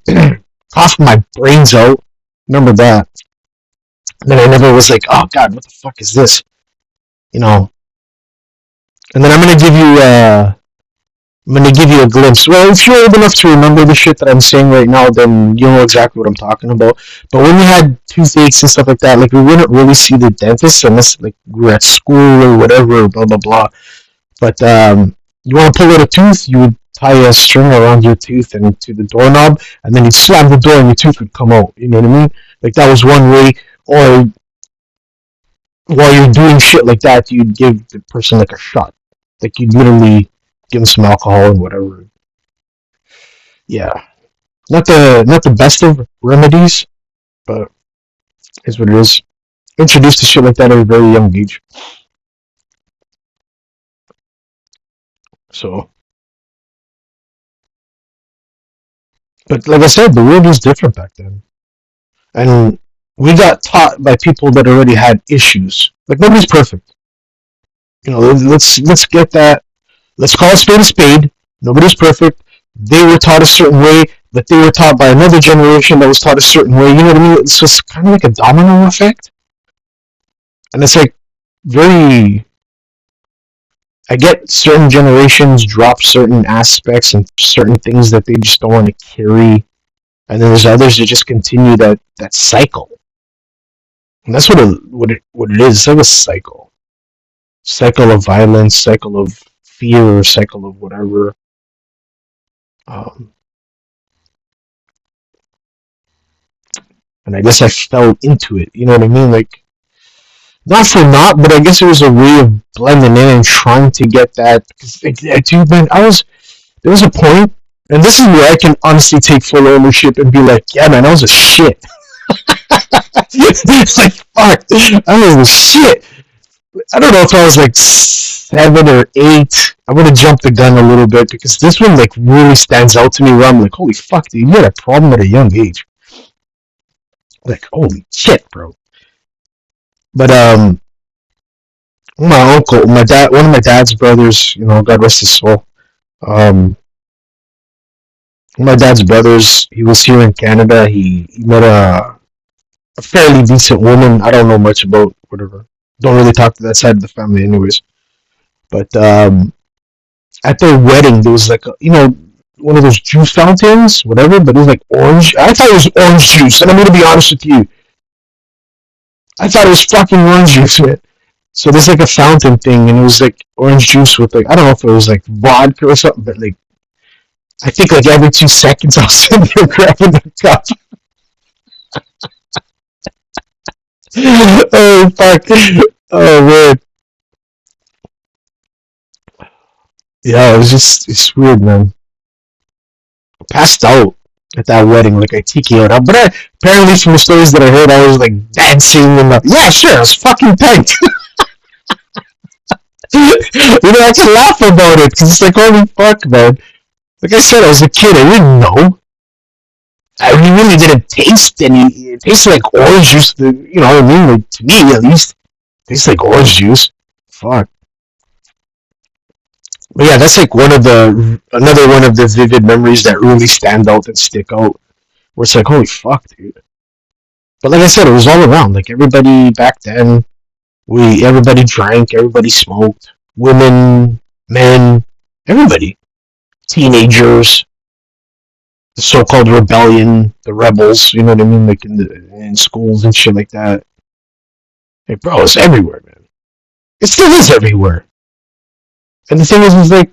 S1: coughed my brains out. Remember that. And then I never was like, oh god, what the fuck is this? You know. And then I'm gonna give you a glimpse. Well, if you're old enough to remember the shit that I'm saying right now, then you know exactly what I'm talking about. But when we had toothaches and stuff like that, like we wouldn't really see the dentist unless like we were at school or whatever, blah blah blah. But you want to pull out a tooth, you would tie a string around your tooth and to the doorknob, and then you'd slam the door and your tooth would come out. You know what I mean? Like that was one way. Or while you're doing shit like that, you'd give the person like a shot. Like you'd literally give them some alcohol and whatever. Yeah, not the best of remedies, but it's what it is. introduced to shit like that at a very young age. So, but like I said, the world was different back then, and we got taught by people that already had issues. Like nobody's perfect. Let's get that. Let's call a spade a spade. Nobody's perfect. They were taught a certain way, but they were taught by another generation that was taught a certain way. You know what I mean? It's just kind of like a domino effect, and it's like very. I get certain generations drop certain aspects and certain things that they just don't want to carry, and then there's others that just continue that cycle. And that's what it is. It's like a cycle of violence, cycle of fear, cycle of whatever. Um, and I guess I fell into it. You know what I mean? Like not for not, but I guess it was a way of blending in and trying to get that. Cause dude, man, there was a point, and this is where I can honestly take full ownership and be like, yeah, man, I was a shit. It's like fuck, I was a shit. I don't know if I was like 7 or 8. I'm gonna jump the gun a little bit because this one like really stands out to me. Where I'm like, holy fuck, dude, you had a problem at a young age. Like, holy shit, bro. But my uncle, my dad, one of my dad's brothers, God rest his soul. Um, one of my dad's brothers, he was here in Canada. He met a fairly decent woman. I don't know much about whatever. Don't really talk to that side of the family, anyways. But at their wedding, there was like one of those juice fountains, whatever. But it was like orange. I thought it was orange juice, and I'm gonna be honest with you. I thought it was fucking orange juice, man. So there's like a fountain thing, and it was like orange juice with like I don't know if it was like vodka or something, but like I think like every 2 seconds I was sitting there grabbing the cup. Oh fuck! Oh man, yeah, it's weird, man. Passed out at that wedding, like I TKO'd out. But apparently, from the stories that I heard, I was like dancing and yeah, sure, I was fucking tanked. I can laugh about it because it's like holy fuck, man. Like I said, I was a kid. I didn't know. I really didn't taste any. It tasted like orange juice. You know what I mean? Like, to me, at least, it tastes like orange juice. Fuck. But yeah, that's like another one of the vivid memories that really stand out and stick out. Where it's like, holy fuck, dude. But like I said, it was all around. Like everybody back then, everybody drank, everybody smoked, women, men, everybody, teenagers, the so-called rebellion, the rebels. You know what I mean? Like in schools and shit like that. Hey, bro, it's everywhere, man. It still is everywhere. And the thing is like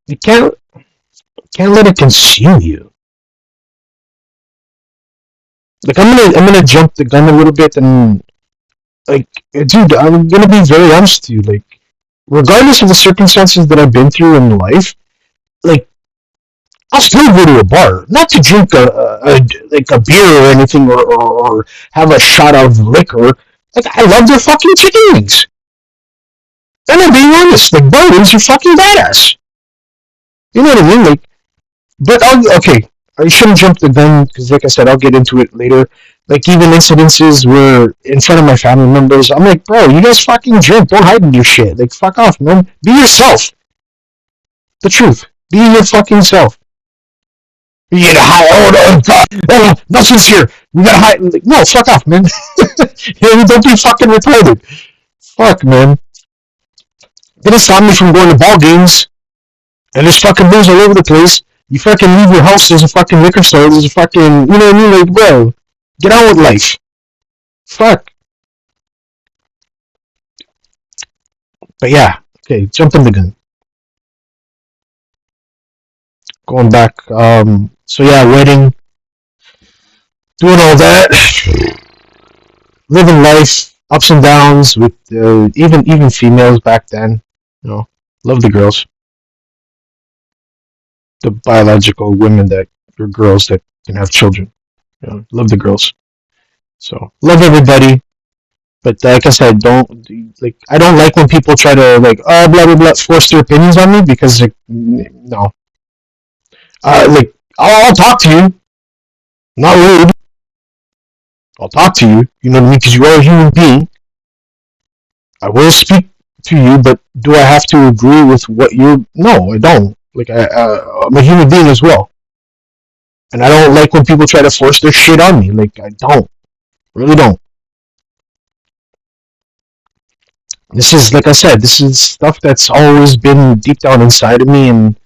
S1: you can't let it consume you. Like I'm gonna jump the gun a little bit and like, dude, I'm gonna be very honest with you. Like, regardless of the circumstances that I've been through in life, like I'll still go to a bar, not to drink like a beer or anything, or have a shot of liquor. Like I love their fucking chicken wings. And I'm being honest, like Bowden's are fucking badass. You know what I mean? Like, but okay, I shouldn't jump the gun because, like I said, I'll get into it later. Like even incidences where in front of my family members, I'm like, bro, you guys fucking drink. Don't hide in your shit. Like, fuck off, man. Be yourself. The truth. Be your fucking self. You gotta hide. Oh no, God. Oh, nothing's here. We gotta hide. Like, no, fuck off, man. Don't be fucking retarded. Fuck, man. Didn't stop me from going to ball games. And there's fucking booze all over the place. You fucking leave your house, there's a fucking liquor store, there's a fucking, you know what I mean? Like, bro, get on with life. Fuck. But yeah, okay, jumping the gun. Going back, so yeah, wedding, doing all that, living life, ups and downs with even females back then. Love the girls, the biological women that or girls that can have children. Love the girls. So love everybody. But like I said, don't like. I don't like when people try to like, oh, blah blah blah, force their opinions on me because like, no, like I'll talk to you, not rude. I'll talk to you. You know what I mean? Because you are a human being. I will speak to you, but do I have to agree with what you? No, I don't. Like I'm a human being as well, and I don't like when people try to force their shit on me. Like I don't, really don't. This is like I said, this is stuff that's always been deep down inside of me, and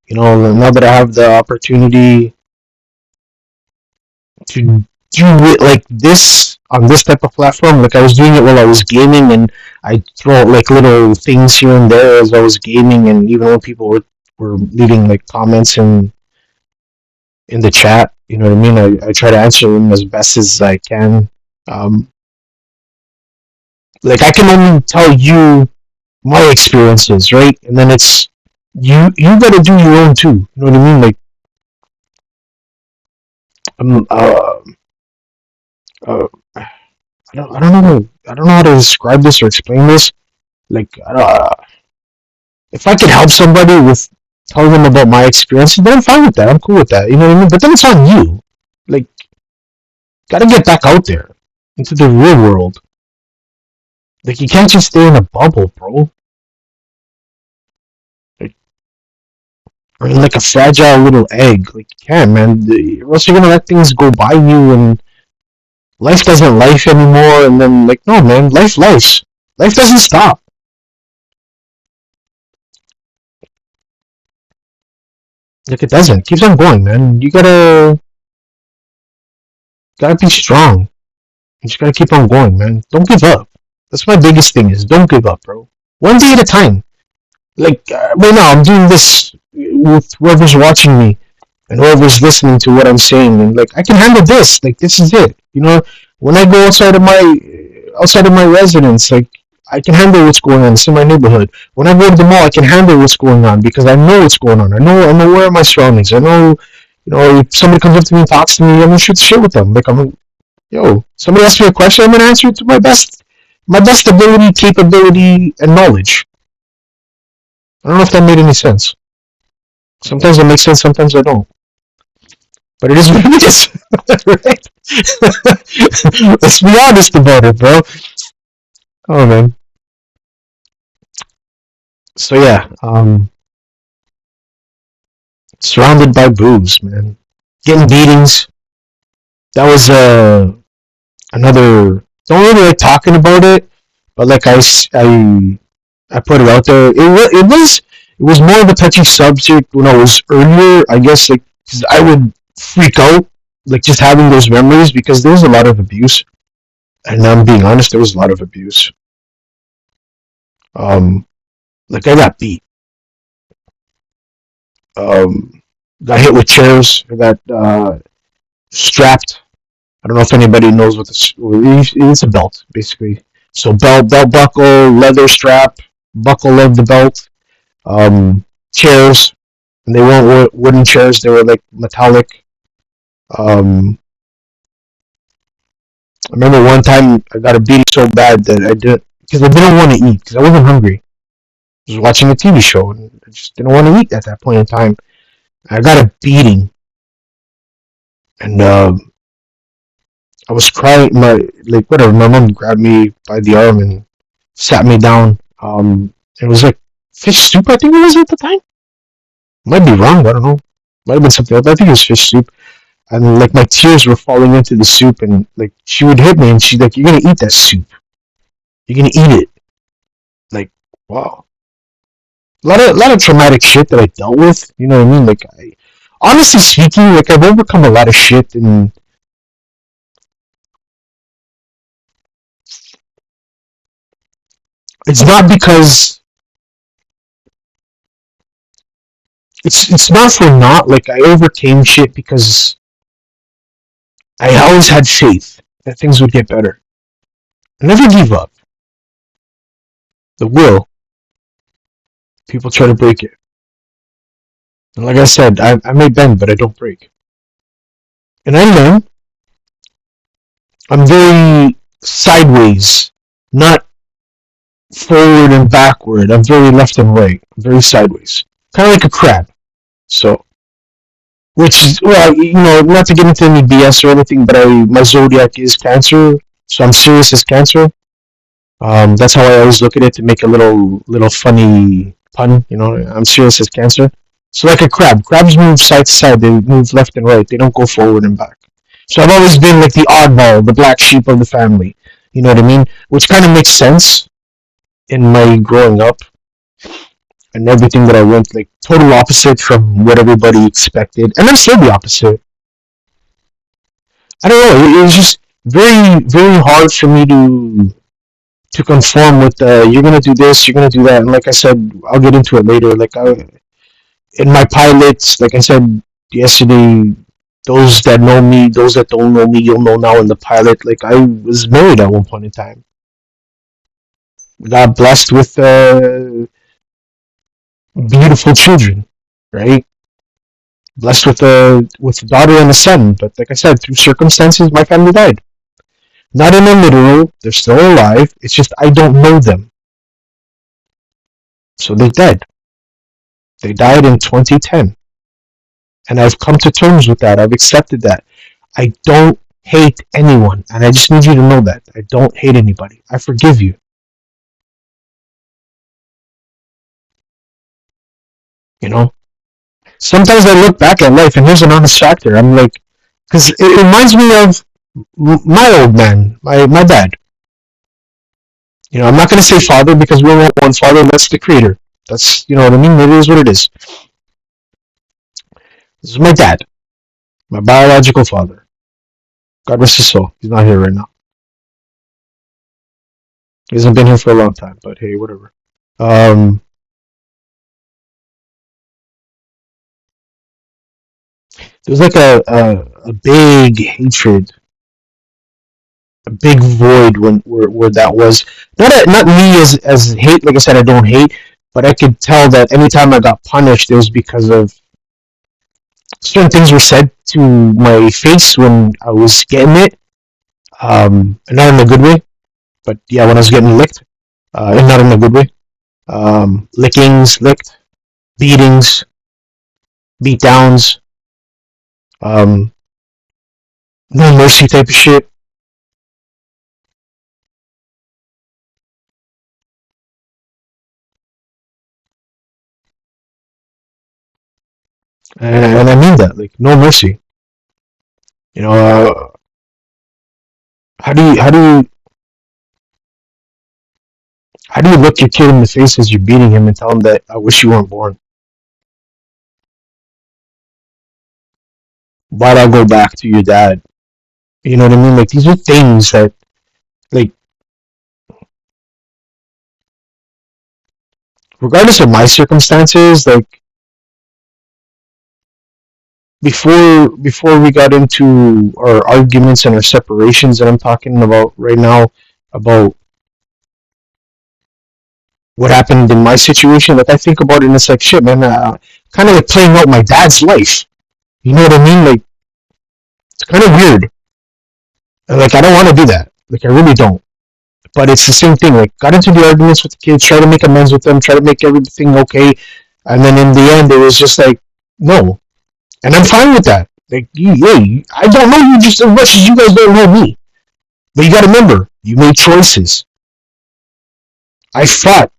S1: you know, now that I have the opportunity to do it like this on this type of platform, like I was doing it while I was gaming, and I throw out like little things here and there as I was gaming, and even when people were leaving like comments in the chat, you know what I mean? I try to answer them as best as I can. Um, like I can only tell you my experiences, right? And then it's you got to do your own too. You know what I mean? Like um uh, uh I don't know how to describe this or explain this. Like if I could help somebody with telling them about my experiences, then I'm fine with that. I'm cool with that. You know what I mean? But then it's on you. Like gotta get back out there into the real world. Like you can't just stay in a bubble, bro. Like, or in like a fragile little egg. Like you can't, man. Or else you're gonna let things go by you and life doesn't life anymore, and then like no man, life doesn't stop. Like it doesn't. It keeps on going, man. You gotta be strong. You just gotta keep on going, man. Don't give up. That's my biggest thing is don't give up, bro. One day at a time. Like right now I'm doing this with whoever's watching me and whoever's listening to what I'm saying, and like I can handle this. Like this is it. You know, when I go outside of my residence, like I can handle what's going on. It's in my neighborhood. When I go to the mall, I can handle what's going on because I know what's going on. I'm aware of my surroundings. I know, you know, if somebody comes up to me and talks to me, I'm gonna shoot the shit with them. Like yo, somebody asks me a question, I'm gonna answer it to my best ability, capability, and knowledge. I don't know if that made any sense. Sometimes it makes sense, sometimes I don't. But it is what it is, right? Let's be honest about it, bro. Oh man. So yeah, surrounded by booze, man. Getting beatings. That was another. Don't really like talking about it, but like I put it out there. It was more of a touchy subject when I was earlier. I guess like cause I would freak out like just having those memories because there was a lot of abuse, and I'm being honest, there was a lot of abuse. Um, like I got beat. Got hit with chairs. I got strapped. I don't know if anybody knows what this. It's a belt, basically. So belt buckle, leather strap, buckle of the belt, chairs, and they weren't wooden chairs. They were like metallic. I remember one time I got a beating so bad that I didn't because I didn't want to eat because I wasn't hungry. I was watching a TV show and I just didn't want to eat at that point in time. I got a beating and I was crying. My like whatever. My mom grabbed me by the arm and sat me down. It was like fish soup. I think it was at the time. Might be wrong. I don't know. Might have been something else. I think it was fish soup. And like my tears were falling into the soup, and like she would hit me, and she's like, "You're gonna eat that soup. You're gonna eat it." Like wow, a lot of traumatic shit that I dealt with. You know what I mean? Like honestly speaking, like I've overcome a lot of shit, and it's not because it's not for not like I overcame shit because I always had faith that things would get better. I never give up. The will, people try to break it. And like I said, I may bend, but I don't break. And I learn. I'm very sideways not forward and backward. I'm very left and right. I'm very sideways, kind of like a crab. So, which is well, not to get into any BS or anything, but my zodiac is Cancer, so I'm serious as Cancer. That's how I always look at it to make a little funny pun. I'm serious as Cancer. So like a crab, crabs move side to side. They move left and right. They don't go forward and back. So I've always been like the oddball, the black sheep of the family. You know what I mean? Which kind of makes sense in my growing up and everything that I went, like total opposite from what everybody expected, and I'm still the opposite. I don't know. It was just very very hard for me to conform with you're gonna do this, you're gonna do that, and like I said, I'll get into it later. In my pilots, like I said yesterday, those that know me, those that don't know me, you'll know now in the pilot. Like I was married at one point in time. Got blessed with beautiful children, right? Blessed with a daughter and a son. But like I said, through circumstances, my family died. Not in a literal, they're still alive. It's just I don't know them, so they're dead. They died in 2010, and I've come to terms with that. I've accepted that. I don't hate anyone, and I just need you to know that I don't hate anybody. I forgive you. You know. Sometimes I look back at life, and here's an honest factor. I'm like, because it reminds me of my old man, my dad. I'm not going to say father because we only have one father, and that's the creator. That's, what I mean? It is what it is. This is my dad, my biological father. God rest his soul. He's not here right now. He hasn't been here for a long time, but hey, whatever. Um, there's like a big hatred, a big void where that was. Not me as hate. Like I said, I don't hate, but I could tell that anytime I got punished, it was because of certain things were said to my face when I was getting it, and not in a good way, but yeah, when I was getting licked, and not in a good way. Lickings, licked, beatings, beat downs, um, no mercy type of shit. And I mean that, like no mercy. You know, how do you look your kid in the face as you're beating him and tell him that I wish you weren't born? Why'd I go back to your dad? You know what I mean? Like these are things that, like, regardless of my circumstances, like before we got into our arguments and our separations that I'm talking about right now, about what happened in my situation, like I think about it and it's like shit, man. Kind of like playing out my dad's life. You know what I mean? Like it's kind of weird. Like I don't want to do that. Like I really don't. But it's the same thing. Like got into the arguments with the kids, try to make amends with them, try to make everything okay, and then in the end, it was just like no. And I'm fine with that. Like, yeah, I don't know you just as much as you guys don't know me. But you got to remember, you made choices. I fought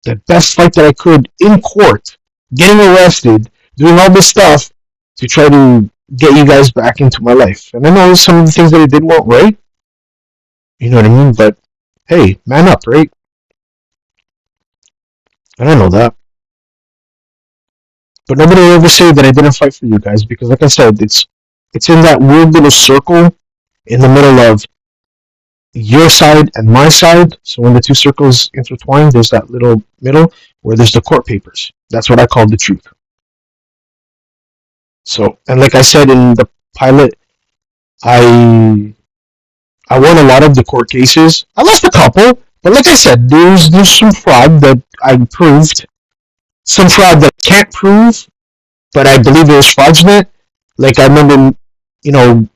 S1: the best fight that I could in court, getting arrested, doing all this stuff to try to get you guys back into my life. And I know some of the things that I did weren't right. You know what I mean? But hey, man up, right? And I know that. But nobody will ever say that I didn't fight for you guys because, like I said, it's in that weird little circle in the middle of your side and my side. So when the two circles intertwine, there's that little middle where there's the court papers. That's what I call the truth. So, and like I said in the pilot, I I won a lot of the court cases. I lost a couple, but like I said, there's some fraud that I proved, some fraud that can't prove, but I believe it was fraudulent. Like I remember, you know,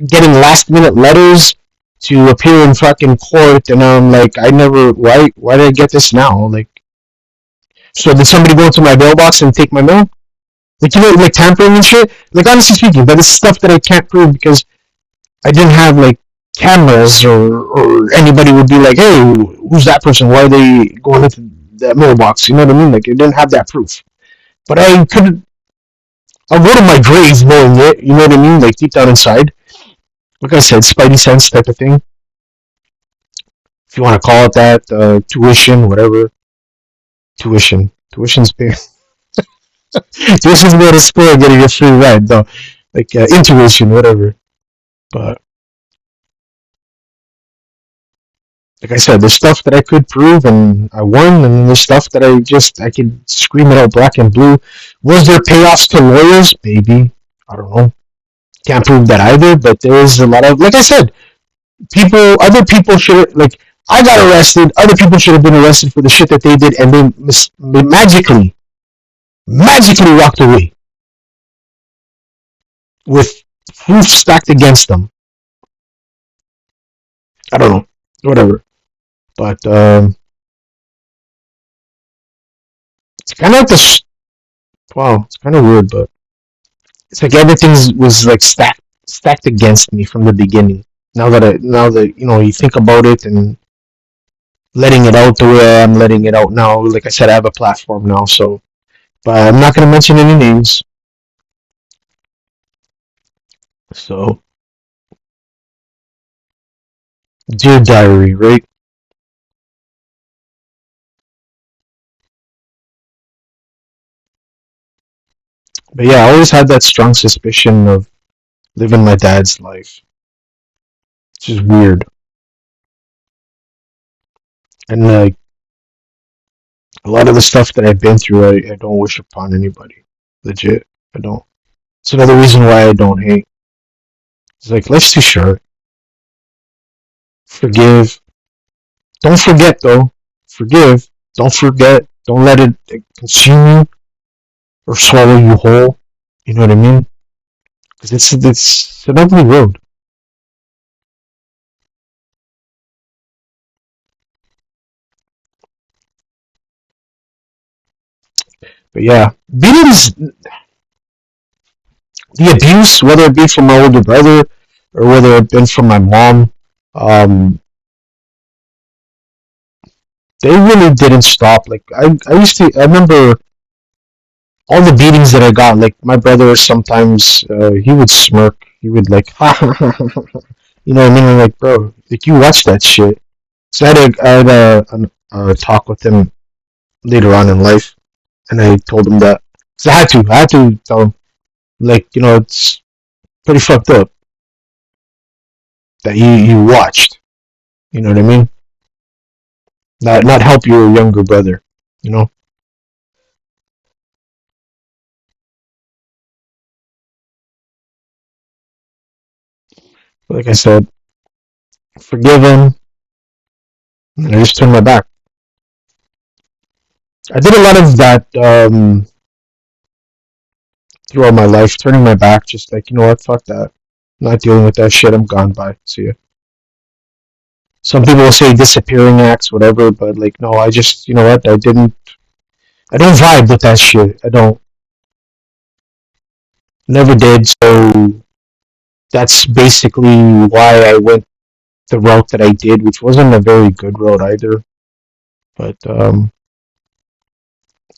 S1: getting last minute letters to appear in fucking court, and I'm like, I never. Why did I get this now? Like, so did somebody go into my mailbox and take my mail? Like, like tampering and shit. Like, honestly speaking, that is stuff that I can't prove because I didn't have like cameras, or anybody would be like, hey, who's that person? Why are they going into that mailbox? You know what I mean? Like, I didn't have that proof. But I could. I'll go to my grave knowing it. You know what I mean? Like deep down inside. Like I said, spidey sense type of thing. If you want to call it that, tuition, whatever. Tuition's paying. Tuition's going to school and getting a free ride, though. Like intuition, whatever. But like I said, there's stuff that I could prove and I won, and then there's stuff that I could scream it out black and blue. Was there payoffs to lawyers? Maybe. I don't know. Can't prove that either, but there is a lot of, like I said, other people should, like, I got arrested, other people should have been arrested for the shit that they did, and they magically walked away with proof stacked against them. I don't know. Whatever. But, it's kind of like this. Wow, it's kind of weird, but it's like everything was like stacked against me from the beginning. Now that you think about it and letting it out the way I'm letting it out now. Like I said, I have a platform now, so. But I'm not gonna mention any names. So, dear diary, right? But yeah, I always had that strong suspicion of living my dad's life. It's just weird, and like a lot of the stuff that I've been through, I don't wish upon anybody. Legit, I don't. It's another reason why I don't hate. It's like life's too short. Forgive. Don't forget though. Forgive. Don't forget. Don't let it consume you or swallow you whole. You know what I mean? Because it's an ugly road. But yeah, beatings, the abuse, whether it be from my older brother or whether it been from my mom, um, they really didn't stop. Like I remember all the beatings that I got. Like my brother, sometimes he would smirk. He would like, ha ha ha ha, ha. You know what I mean? I'm like, bro, like you watch that shit. So I had a talk with him later on in life, and I told him that. So I had to tell him, like, it's pretty fucked up that you watched. You know what I mean? Not help your younger brother. You know, like I said, forgive him, and I just turned my back. I did a lot of that throughout my life, turning my back, just like, you know what, fuck that. I'm not dealing with that shit. I'm gone. Bye. See ya. Some people will say disappearing acts, whatever, but like, no, I just, you know what, I don't vibe with that shit. I don't, never did. So that's basically why I went the route that I did, which wasn't a very good road either. But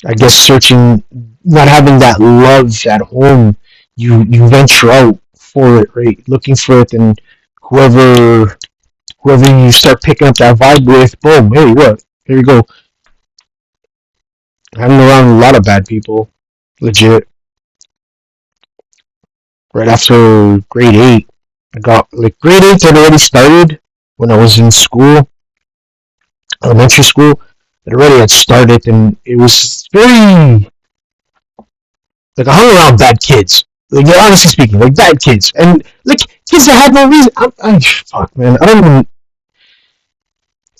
S1: I guess searching, not having that love at home, you venture out for it, right? Looking for it, and whoever you start picking up that vibe with, boom, hey, what? Here you go. Hanging around a lot of bad people, legit. Right after grade 8, I got, like, grade 8 had already started when I was in school, elementary school. It already had started, and it was very, like, I hung around bad kids. Like, yeah, honestly speaking, like, bad kids. And, like, kids that had no reason. Fuck, man. I don't even.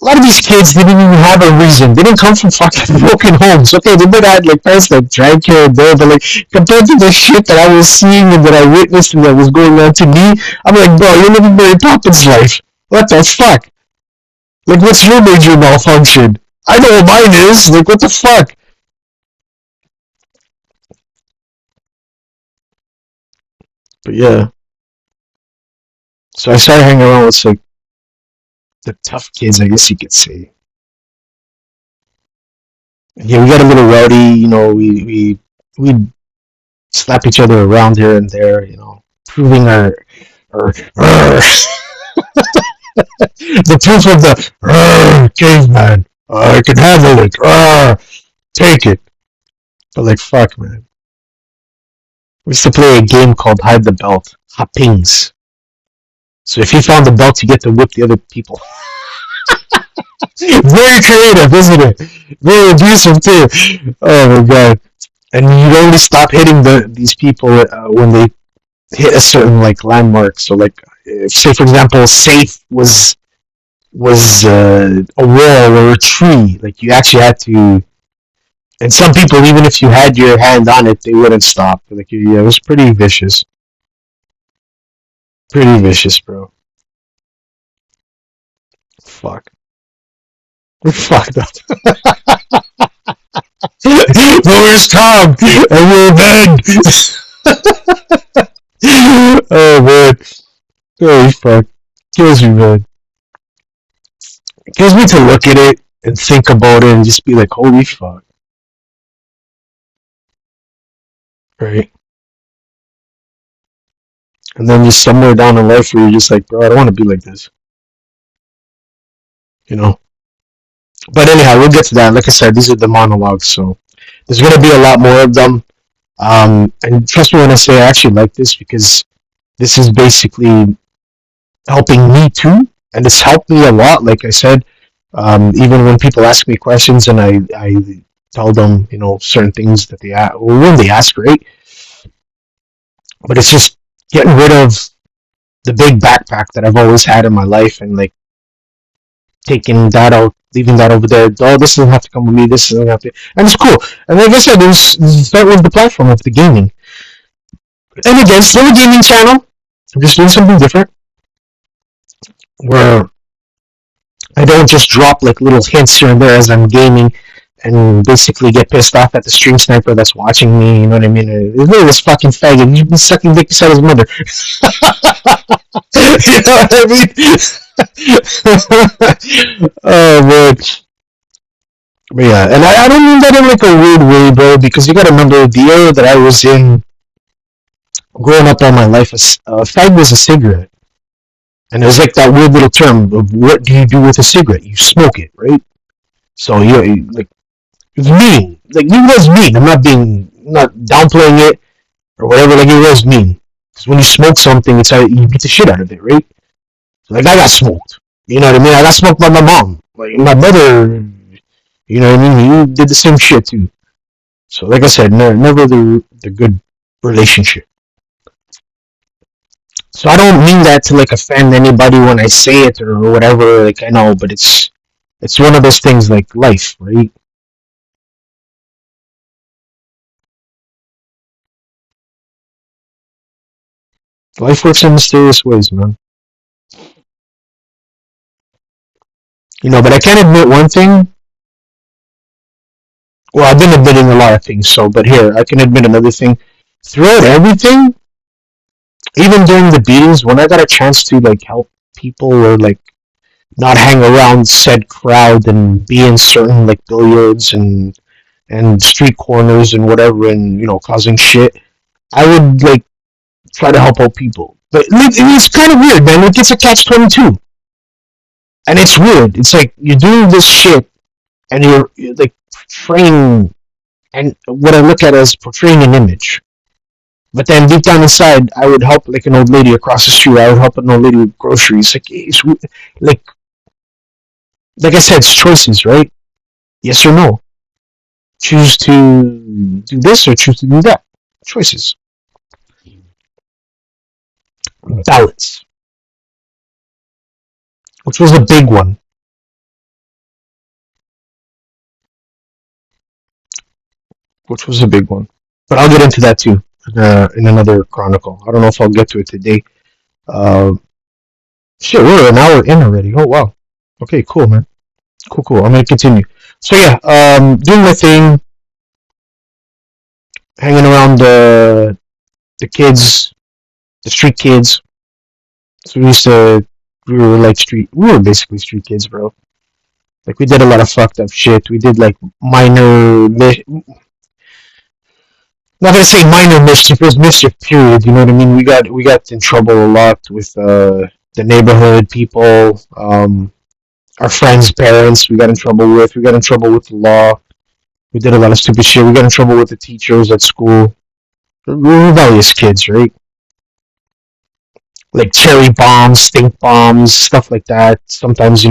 S1: A lot of these kids didn't even have a reason. They didn't come from fucking broken homes. Okay, they might have like parents that drank here and there, but like compared to the shit that I was seeing and that I witnessed and that was going on to me, I'm like, bro, you're living Mary Poppins' life. What the fuck? Like, what's your major malfunction? I know what mine is. Like, what the fuck? But yeah, so I started hanging around with like the tough kids, I guess you could say. Yeah, we got a little rowdy. We slap each other around here and there. Proving our the proof of the caveman. I can handle it. Take it. But like, fuck, man. We used to play a game called Hide the Belt. Hoppings. So if you found the belt, you get to whip the other people. Very creative, isn't it? Very abusive too. Oh my god! And you only stop hitting these people when they hit a certain like landmark. So like, if, say for example, safe was a wall or a tree. Like you actually had to. And some people, even if you had your hand on it, they wouldn't stop. Like yeah, it was pretty vicious. Pretty vicious, bro. Fuck. We're fucked up. Where's Tom? I will bend. Oh man. Holy fuck. Kills me, man. It kills me to look at it and think about it and just be like, holy fuck. Right? And then just somewhere down in life where you're just like, bro, I don't want to be like this. You know? But anyhow, we'll get to that. Like I said, these are the monologues, so there's gonna be a lot more of them. And trust me when I say I actually like this because this is basically helping me too, and it's helped me a lot. Like I said, even when people ask me questions and I tell them, certain things that they ask, well, when they ask, right? But it's just getting rid of the big backpack that I've always had in my life and like taking that out, leaving that over there. Oh, this doesn't have to come with me. This doesn't have to, and it's cool. And like I said, that was the platform of the gaming. And again, still a gaming channel. I'm just doing something different where I don't just drop like little hints here and there as I'm gaming and basically get pissed off at the stream sniper that's watching me. You know what I mean? Look at this fucking faggot. You've been sucking dick inside his mother. You know what I mean? Oh man. But yeah, and I don't mean that in like a weird way, bro, because you gotta remember the era that I was in growing up all my life, a fag was a cigarette. And there's like that weird little term of what do you do with a cigarette? You smoke it, right? So like it's mean. Like it was mean. I'm not downplaying it or whatever. Like it was mean. Because when you smoke something, it's how you beat the shit out of it, right? So like I got smoked. You know what I mean? I got smoked by my mom. Like my brother, you know what I mean? He did the same shit too. So like I said, never the good relationship. So I don't mean that to like offend anybody when I say it or whatever. Like I know, but it's one of those things like life, right? Life works in mysterious ways, man. But I can admit one thing. Well, I've been admitting a lot of things, so but here I can admit another thing. Throughout everything, even during the beatings, when I got a chance to like help people or like not hang around said crowd and be in certain like billiards and street corners and whatever and causing shit, I would like try to help out people. But it's kind of weird, man. It gets a catch-22, and it's weird. It's like you're doing this shit and you're like portraying, and what I look at as portraying an image. But then deep down inside, I would help like an old lady across the street. I would help an old lady with groceries. Like like I said, it's choices, right? Yes or no. Choose to do this or choose to do that. Choices. Balance, which was a big one. Which was a big one. But I'll get into that too in another chronicle. I don't know if I'll get to it today. Uh, Shit, we're an hour in already. Oh wow. Okay, cool, man. Cool, cool. I'm gonna continue. So yeah, doing my thing, hanging around the kids, the street kids. So we were like we were basically street kids, bro. Like we did a lot of fucked up shit. We did like not gonna say minor mischief, it was mischief period. You know what I mean? We got in trouble a lot with the neighborhood people, our friends' parents. We got in trouble with. We got in trouble with the law. We did a lot of stupid shit. We got in trouble with the teachers at school. We're rebellious kids, right? Like cherry bombs, stink bombs, stuff like that. Sometimes,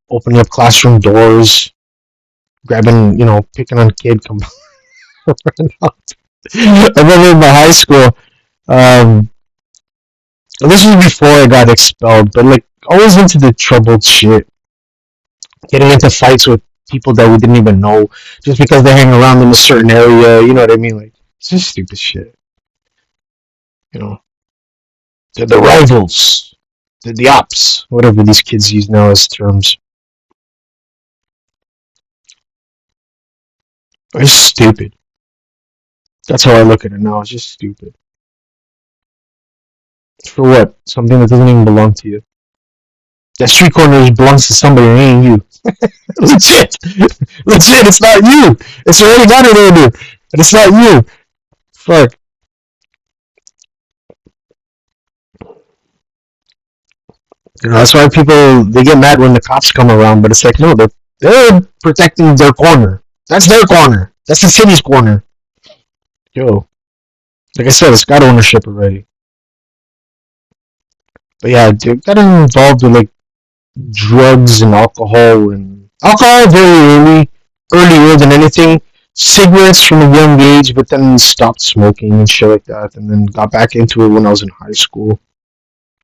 S1: opening up classroom doors, grabbing, picking on a kid, come out. I remember in my high school, um, this was before I got expelled, but like always into the troubled shit, getting into fights with people that we didn't even know just because they hang around in a certain area. You know what I mean? Like it's just stupid shit. You know, they're the rivals, they're the ops, whatever these kids use now as terms. It's stupid. That's how I look at it now. It's just stupid. For what? Something that doesn't even belong to you. That street corner belongs to somebody and ain't you. Legit. Legit, it's not you. It's already got it on you. And it's not you. Fuck. That's why people they get mad when the cops come around, but it's like no, they're protecting their corner. That's their corner. That's the city's corner. Yo. Like I said, it's got ownership already. But yeah, they got involved with like drugs and alcohol very earlier than anything. Cigarettes from a young age, but then stopped smoking and shit like that, and then got back into it when I was in high school.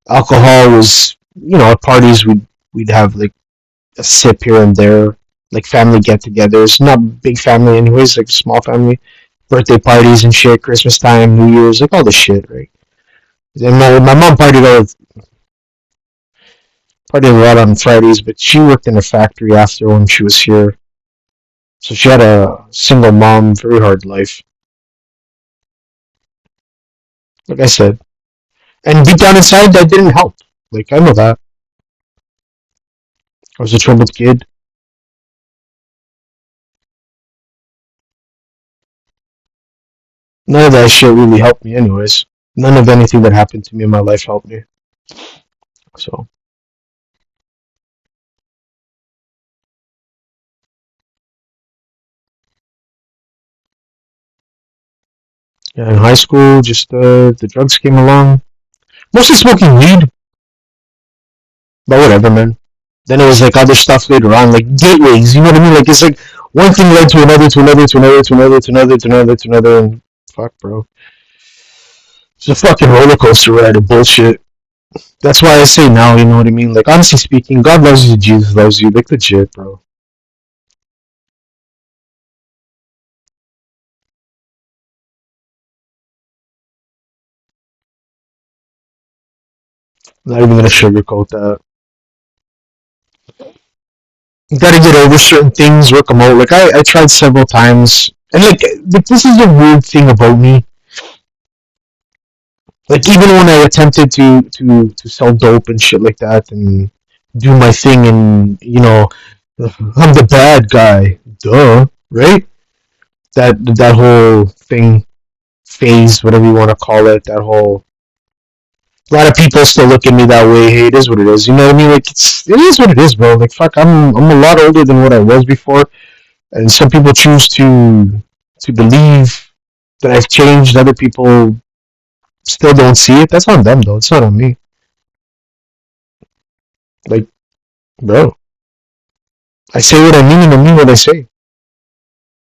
S1: Alcohol was, at parties we'd have like a sip here and there, like family get-togethers. Not big family, anyways, like small family. Birthday parties and shit, Christmas time, New Year's, like all the shit, right? And my mom partied a lot on Fridays, but she worked in a factory after when she was here. So she had a single mom, very hard life. Like I said. And deep down inside, that didn't help. Like, I know that. I was a troubled kid. None of that shit really helped me, anyways. None of anything that happened to me in my life helped me. So, yeah, in high school, just the drugs came along. Mostly smoking weed, but whatever, man. Then it was like other stuff later on, like gateways. You know what I mean? Like it's like one thing led to another, to another, to another, to another, to another, to another, to another, and fuck, bro. It's a fucking roller coaster ride of bullshit. That's why I say now, you know what I mean? Like honestly speaking, God loves you, Jesus loves you, like legit, bro. I'm not even gonna sugarcoat that. You gotta get over certain things, work them out. Like I tried several times, and like this is the weird thing about me. Like even when I attempted to sell dope and shit like that, and do my thing, and I'm the bad guy, duh, right? That whole thing, phase, whatever you want to call it, that whole a lot of people still look at me that way. Hey, it is what it is. You know what I mean? Like it is what it is, bro. Like fuck, I'm a lot older than what I was before, and some people choose to believe that I've changed. Other people still don't see it. That's on them though. It's not on me. Like, bro, I say what I mean and I mean what I say.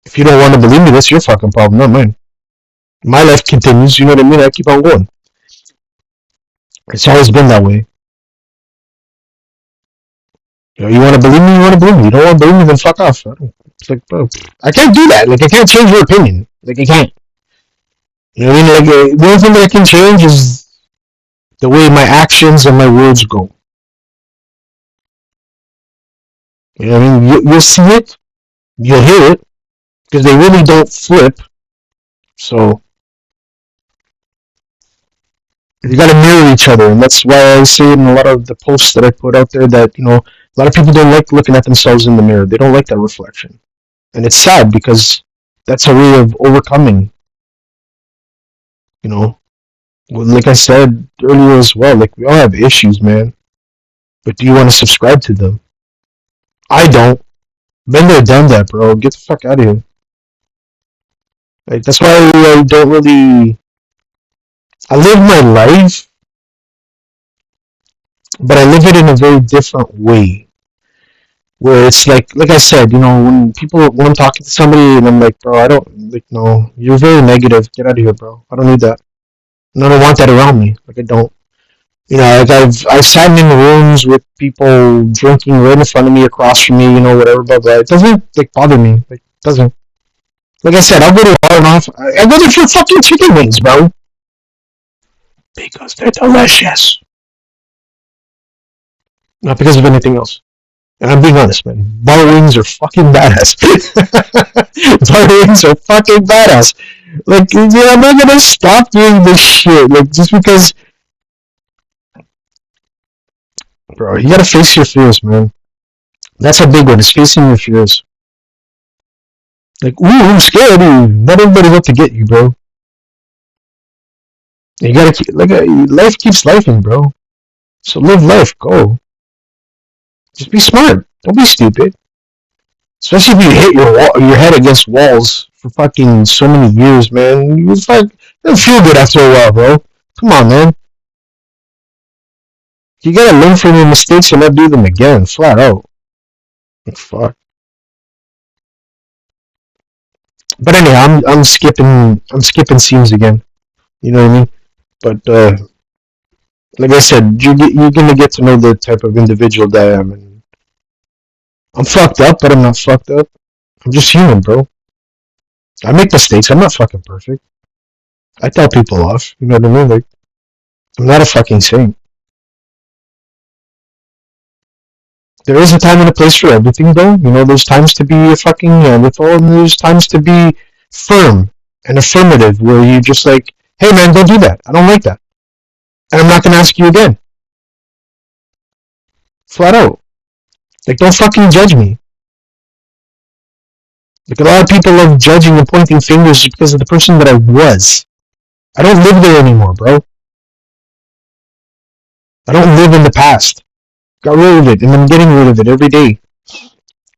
S1: If you don't want to believe me, that's your fucking problem, not mine. My life continues. You know what I mean? I keep on going. It's always been that way. You want to believe me? You want to believe me. You don't want to believe me? Then fuck off. It's like, bro, I can't do that. Like, I can't change your opinion. Like, I can't. You know what I mean? Like, the only thing that I can change is the way my actions and my words go. You know what I mean? You'll see it, you'll hear it, because they really don't flip. So you got to mirror each other, and that's why I say in a lot of the posts that I put out there that a lot of people don't like looking at themselves in the mirror. They don't like that reflection, and it's sad because that's a way of overcoming. You know, well, like I said earlier as well, like we all have issues, man. But do you want to subscribe to them? I don't. Been there, done that, bro. Get the fuck out of here. Like that's why I don't really. I live my life, but I live it in a very different way. Where it's like I said, when I'm talking to somebody and I'm like, bro, I don't like, no, you're very negative. Get out of here, bro. I don't need that. And I don't want that around me. Like I don't. Like I've sat in rooms with people drinking right in front of me, across from me, whatever, blah blah. It doesn't like bother me. Like it doesn't. Like I said, I'll go to a bar and off. I go there for fucking chicken wings, bro. Because they're delicious. Not because of anything else. And I'm being honest, man. Bar wings are fucking badass. Bar wings are fucking badass. Like, I'm not gonna stop doing this shit. Like, just because, bro, you gotta face your fears, man. That's a big one. Is facing your fears. Like, ooh, I'm scared. Ooh. Not everybody's out to get you, bro. You gotta keep, like, life keeps lifing, bro. So live life. Go. Just be smart. Don't be stupid. Especially if you hit your head against walls for fucking so many years, man. It'll feel good after a while, bro. Come on, man. You gotta learn from your mistakes and not do them again, flat out. Like, fuck. But anyway, I'm skipping scenes again. You know what I mean? But like I said, you're gonna get to know the type of individual that I am, and I'm fucked up, but I'm not fucked up. I'm just human, bro. I make mistakes. I'm not fucking perfect. I tell people off. You know what I mean? Like, I'm not a fucking saint. There is a time and a place for everything, though. There's times to be a fucking Neanderthal, and there's times to be firm and affirmative, where you just like, hey man, don't do that. I don't like that. And I'm not gonna ask you again. Flat out. Like, don't fucking judge me. Like, a lot of people love judging and pointing fingers because of the person that I was. I don't live there anymore, bro. I don't live in the past. Got rid of it, and I'm getting rid of it every day.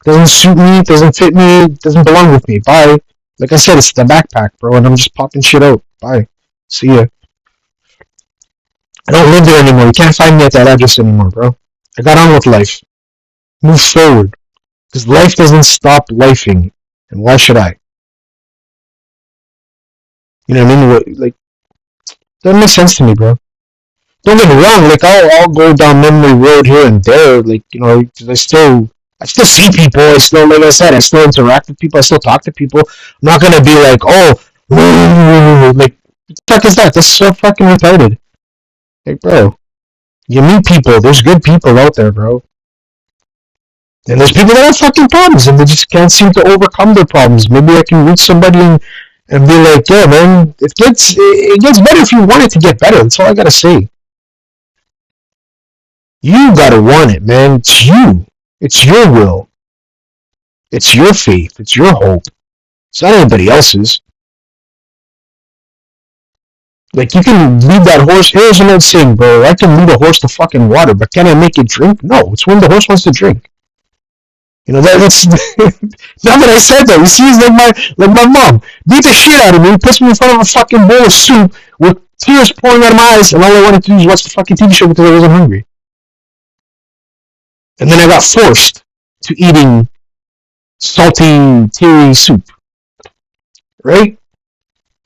S1: Doesn't suit me, doesn't fit me, doesn't belong with me. Bye. Like I said, it's the backpack, bro, and I'm just popping shit out. Bye. See ya. I don't live there anymore. You can't find me at that address anymore, bro. I got on with life. Move forward. Because life doesn't stop lifing. And why should I? You know what I mean? Like, that makes sense to me, bro. Don't get me wrong. Like, I'll go down memory road here and there. Like, cause I still see people. I still, like I said, I still interact with people. I still talk to people. I'm not gonna be like, oh, like, what the fuck is that? That's so fucking retarded. Like, bro, you meet people. There's good people out there, bro. And there's people that have fucking problems and they just can't seem to overcome their problems. Maybe I can reach somebody and be like, yeah, man, it gets better if you want it to get better. That's all I gotta say. You gotta want it, man. It's you. It's your will. It's your faith. It's your hope. It's not anybody else's. Like, you can lead that horse. Here's an old saying, bro. I can lead a horse to fucking water, but can I make it drink? No, it's when the horse wants to drink. That's now that I said that, you see, it's like my mom beat the shit out of me, puts me in front of a fucking bowl of soup with tears pouring out of my eyes, and all I wanted to do was watch the fucking TV show because I wasn't hungry. And then I got forced to eating salty, teary soup. Right?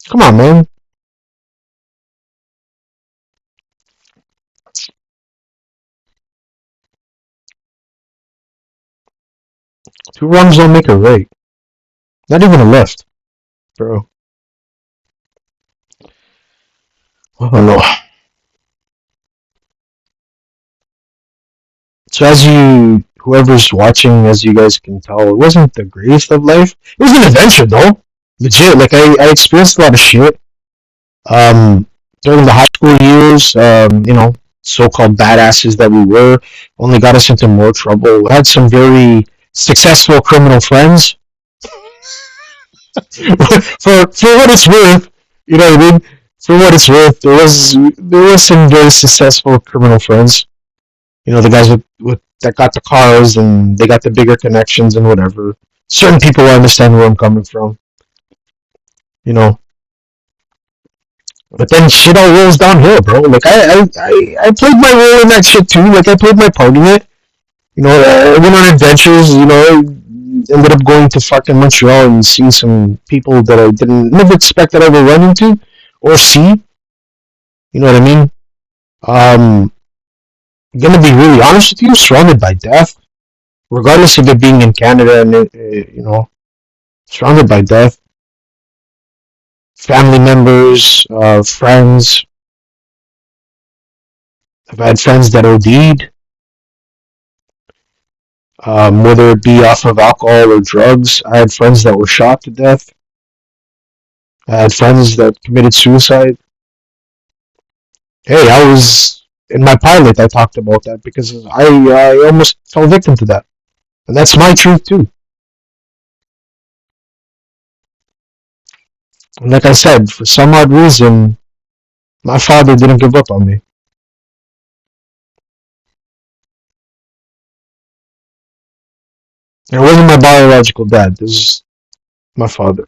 S1: Come on, man. Two wrongs don't make a right. Not even a left, bro. I don't know. So as you whoever's watching, as you guys can tell, it wasn't the greatest of life. It was an adventure though, legit. Like I experienced a lot of shit. Um, During the high school years, so-called badasses that we were, only got us into more trouble. We had some very successful criminal friends. For what it's worth, you know what I mean. For what it's worth, there was some very successful criminal friends. You know, the guys with that got the cars and they got the bigger connections and whatever. Certain people understand where I'm coming from. You know, but then shit all rolls downhill, bro. Like I played my role in that shit too. Like I played my part in it. You know, I went on adventures. You know, ended up going to fucking Montreal and seeing some people that I didn't never expect that I would run into or see. You know what I mean? Um, gonna be really honest with you, surrounded by death, regardless of it being in Canada and surrounded by death, family members, friends. I've had friends that OD'd, whether it be off of alcohol or drugs. I had friends that were shot to death. I had friends that committed suicide. Hey, I was in my pilot. I talked about that because I almost fell victim to that, and that's my truth too. And like I said, for some odd reason, my father didn't give up on me. And it wasn't my biological dad. This is my father.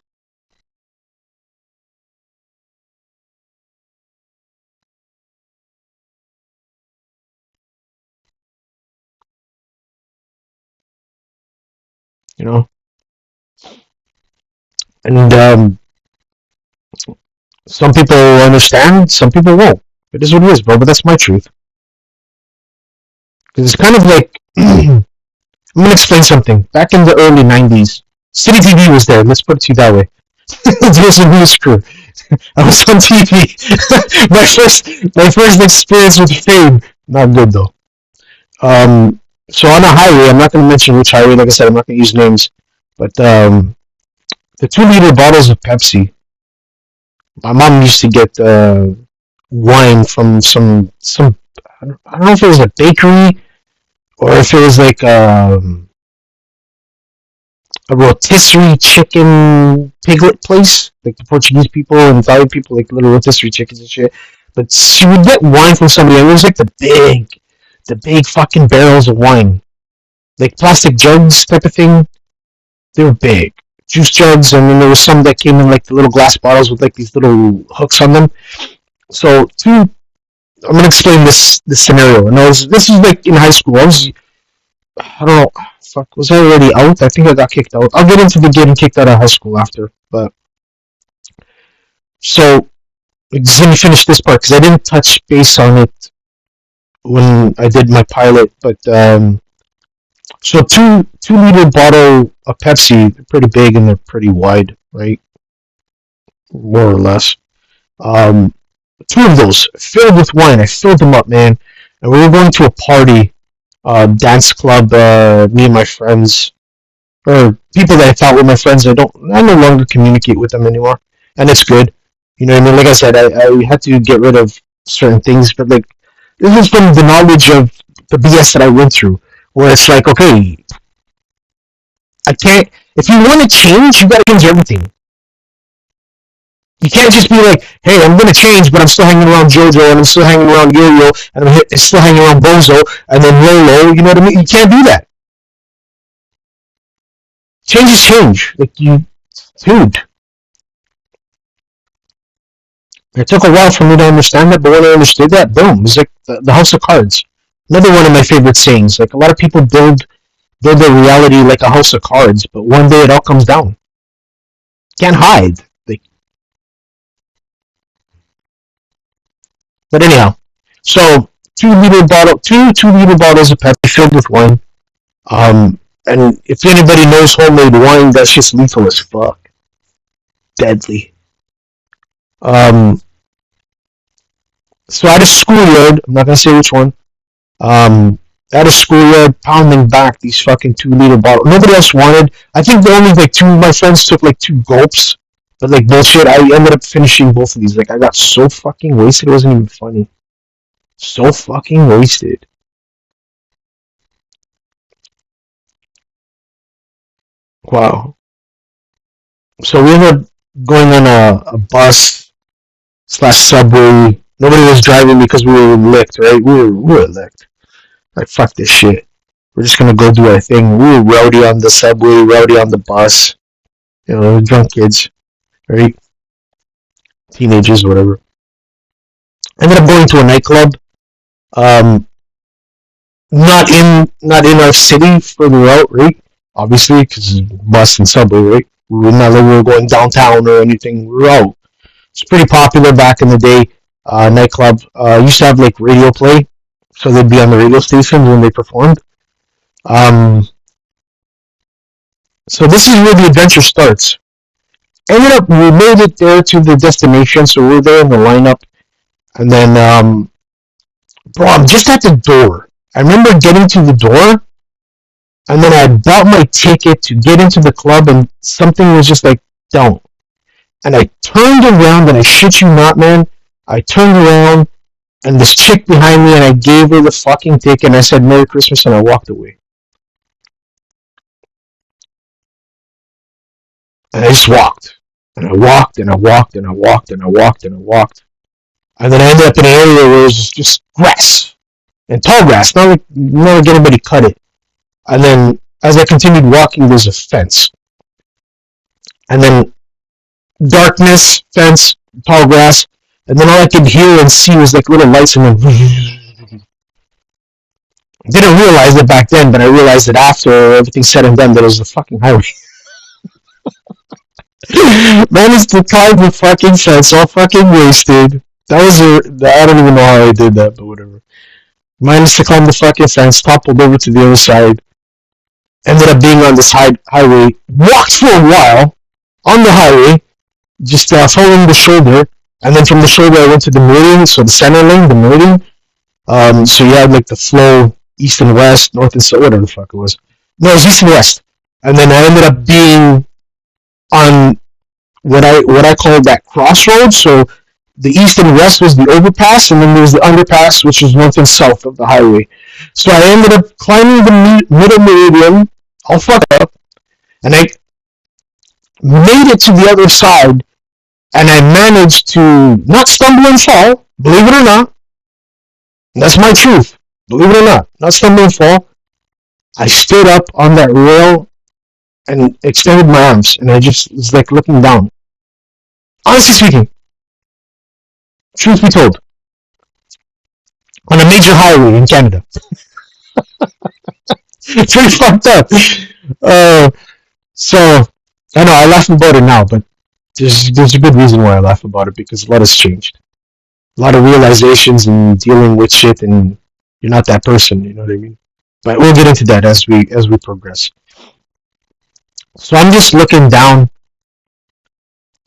S1: You know, and some people understand, some people won't. It is what it is, bro. But that's my truth. Because it's kind of like I'm gonna explain something. Back in the early '90s, City TV was there. Let's put it to you that way. It was a news crew. I was on TV. my first experience with fame. Not good though. So on a highway, I'm not gonna mention which highway. Like I said, I'm not gonna use names. But the 2 liter bottles of Pepsi. My mom used to get wine from some. I don't know if it was a bakery or if it was like a rotisserie chicken piglet place, like the Portuguese people and Italian people, like little rotisserie chickens and shit. But she would get wine from somebody, and it was like the big fucking barrels of wine, like plastic jugs type of thing. They were big juice jugs, and then there was some that came in like the little glass bottles with like these little hooks on them. So two, I'm gonna explain this scenario. And this is like in high school. I don't know. Fuck, was I already out? I think I got kicked out. I'll get into the getting kicked out of high school after. But so just let me finish this part because I didn't touch base on it when I did my pilot. But so 2 liter bottle of Pepsi, they're pretty big and they're pretty wide, right? More or less. Um, Two of those filled with wine. I filled them up, man. And we were going to a party, dance club. Me and my friends, or people that I thought were my friends. I no longer communicate with them anymore, and it's good. You know what I mean? Like I said, I had to get rid of certain things, but like this is from the knowledge of the BS that I went through, where it's like, okay, I can't. If you want to change, you got to change everything. You can't just be like, hey, I'm gonna change, but I'm still hanging around JoJo, and I'm still hanging around Yo-Yo, and I'm still hanging around Bozo, and then Lolo. You know what I mean? You can't do that. Change is change. Like you, dude. It took a while for me to understand that, but when I understood that, boom, it's like the House of Cards. Another one of my favorite sayings. Like a lot of people build their reality like a house of cards, but one day it all comes down. Can't hide. Like, but anyhow, so 2 liter bottles of Pepsi filled with wine. And if anybody knows homemade wine, that's just lethal as fuck, deadly. Um, so at a schoolyard, I'm not gonna say which one. at a schoolyard, pounding back these fucking 2 liter bottles. Nobody else wanted. I think the only like two of my friends took like 2 gulps. But like bullshit, I ended up finishing both of these. Like I got so fucking wasted, it wasn't even funny. So fucking wasted. Wow. So we ended up going on a bus slash subway. Nobody was driving because we were licked, right? We were licked. Like fuck this shit. We're just gonna go do our thing. We were rowdy on the subway, rowdy on the bus. You know, drunk kids, right? Teenagers, whatever. Ended up going to a nightclub. Um, not in our city further out, right? Obviously, because bus and subway, right? We were not like we were going downtown or anything. We were out. It's pretty popular back in the day. Nightclub used to have like radio play, so they'd be on the radio stations when they performed. Um, so this is where the adventure starts. Ended up, we made it there to the destination, so we're there in the lineup, and then, bro, I'm just at the door. I remember getting to the door, and then I bought my ticket to get into the club, and something was just like, don't. And I turned around, and I shit you not, man, I turned around, and this chick behind me, and I gave her the fucking ticket, and I said Merry Christmas, and I walked away. And I just walked. And I walked, and I walked, and I walked, and I walked, and I walked. And then I ended up in an area where it was just grass. And tall grass, not like anybody cut it. And then as I continued walking, there's a fence. And then darkness, fence, tall grass. And then all I could hear and see was like little lights, and then didn't realize it back then, but I realized it after everything said and done that it was the fucking highway. Managed to climb the fucking fence, all fucking wasted. That was I don't even know how I did that, but whatever. Managed to climb the fucking fence, toppled over to the other side, ended up being on this highway, walked for a while on the highway, just following the shoulder, and then from the shoulder I went to the meridian, so the center lane, the meridian. So you had like the flow east and west, north and south, whatever the fuck it was. No, it was east and west, and then I ended up being on what I call that crossroads. So the east and west was the overpass, and then there was the underpass, which was north and south of the highway. So I ended up climbing the middle meridian, all fucked up, and I made it to the other side, and I managed to not stumble and fall, believe it or not. That's my truth, believe it or not stumble and fall. I stood up on that rail and extended my arms, and I just was like looking down. Honestly speaking, truth be told, on a major highway in Canada. It's pretty fucked up. Uh, so I know I laugh about it now, but there's a good reason why I laugh about it, because a lot has changed. A lot of realizations and dealing with shit, and you're not that person. You know what I mean? But we'll get into that as we progress. So I'm just looking down.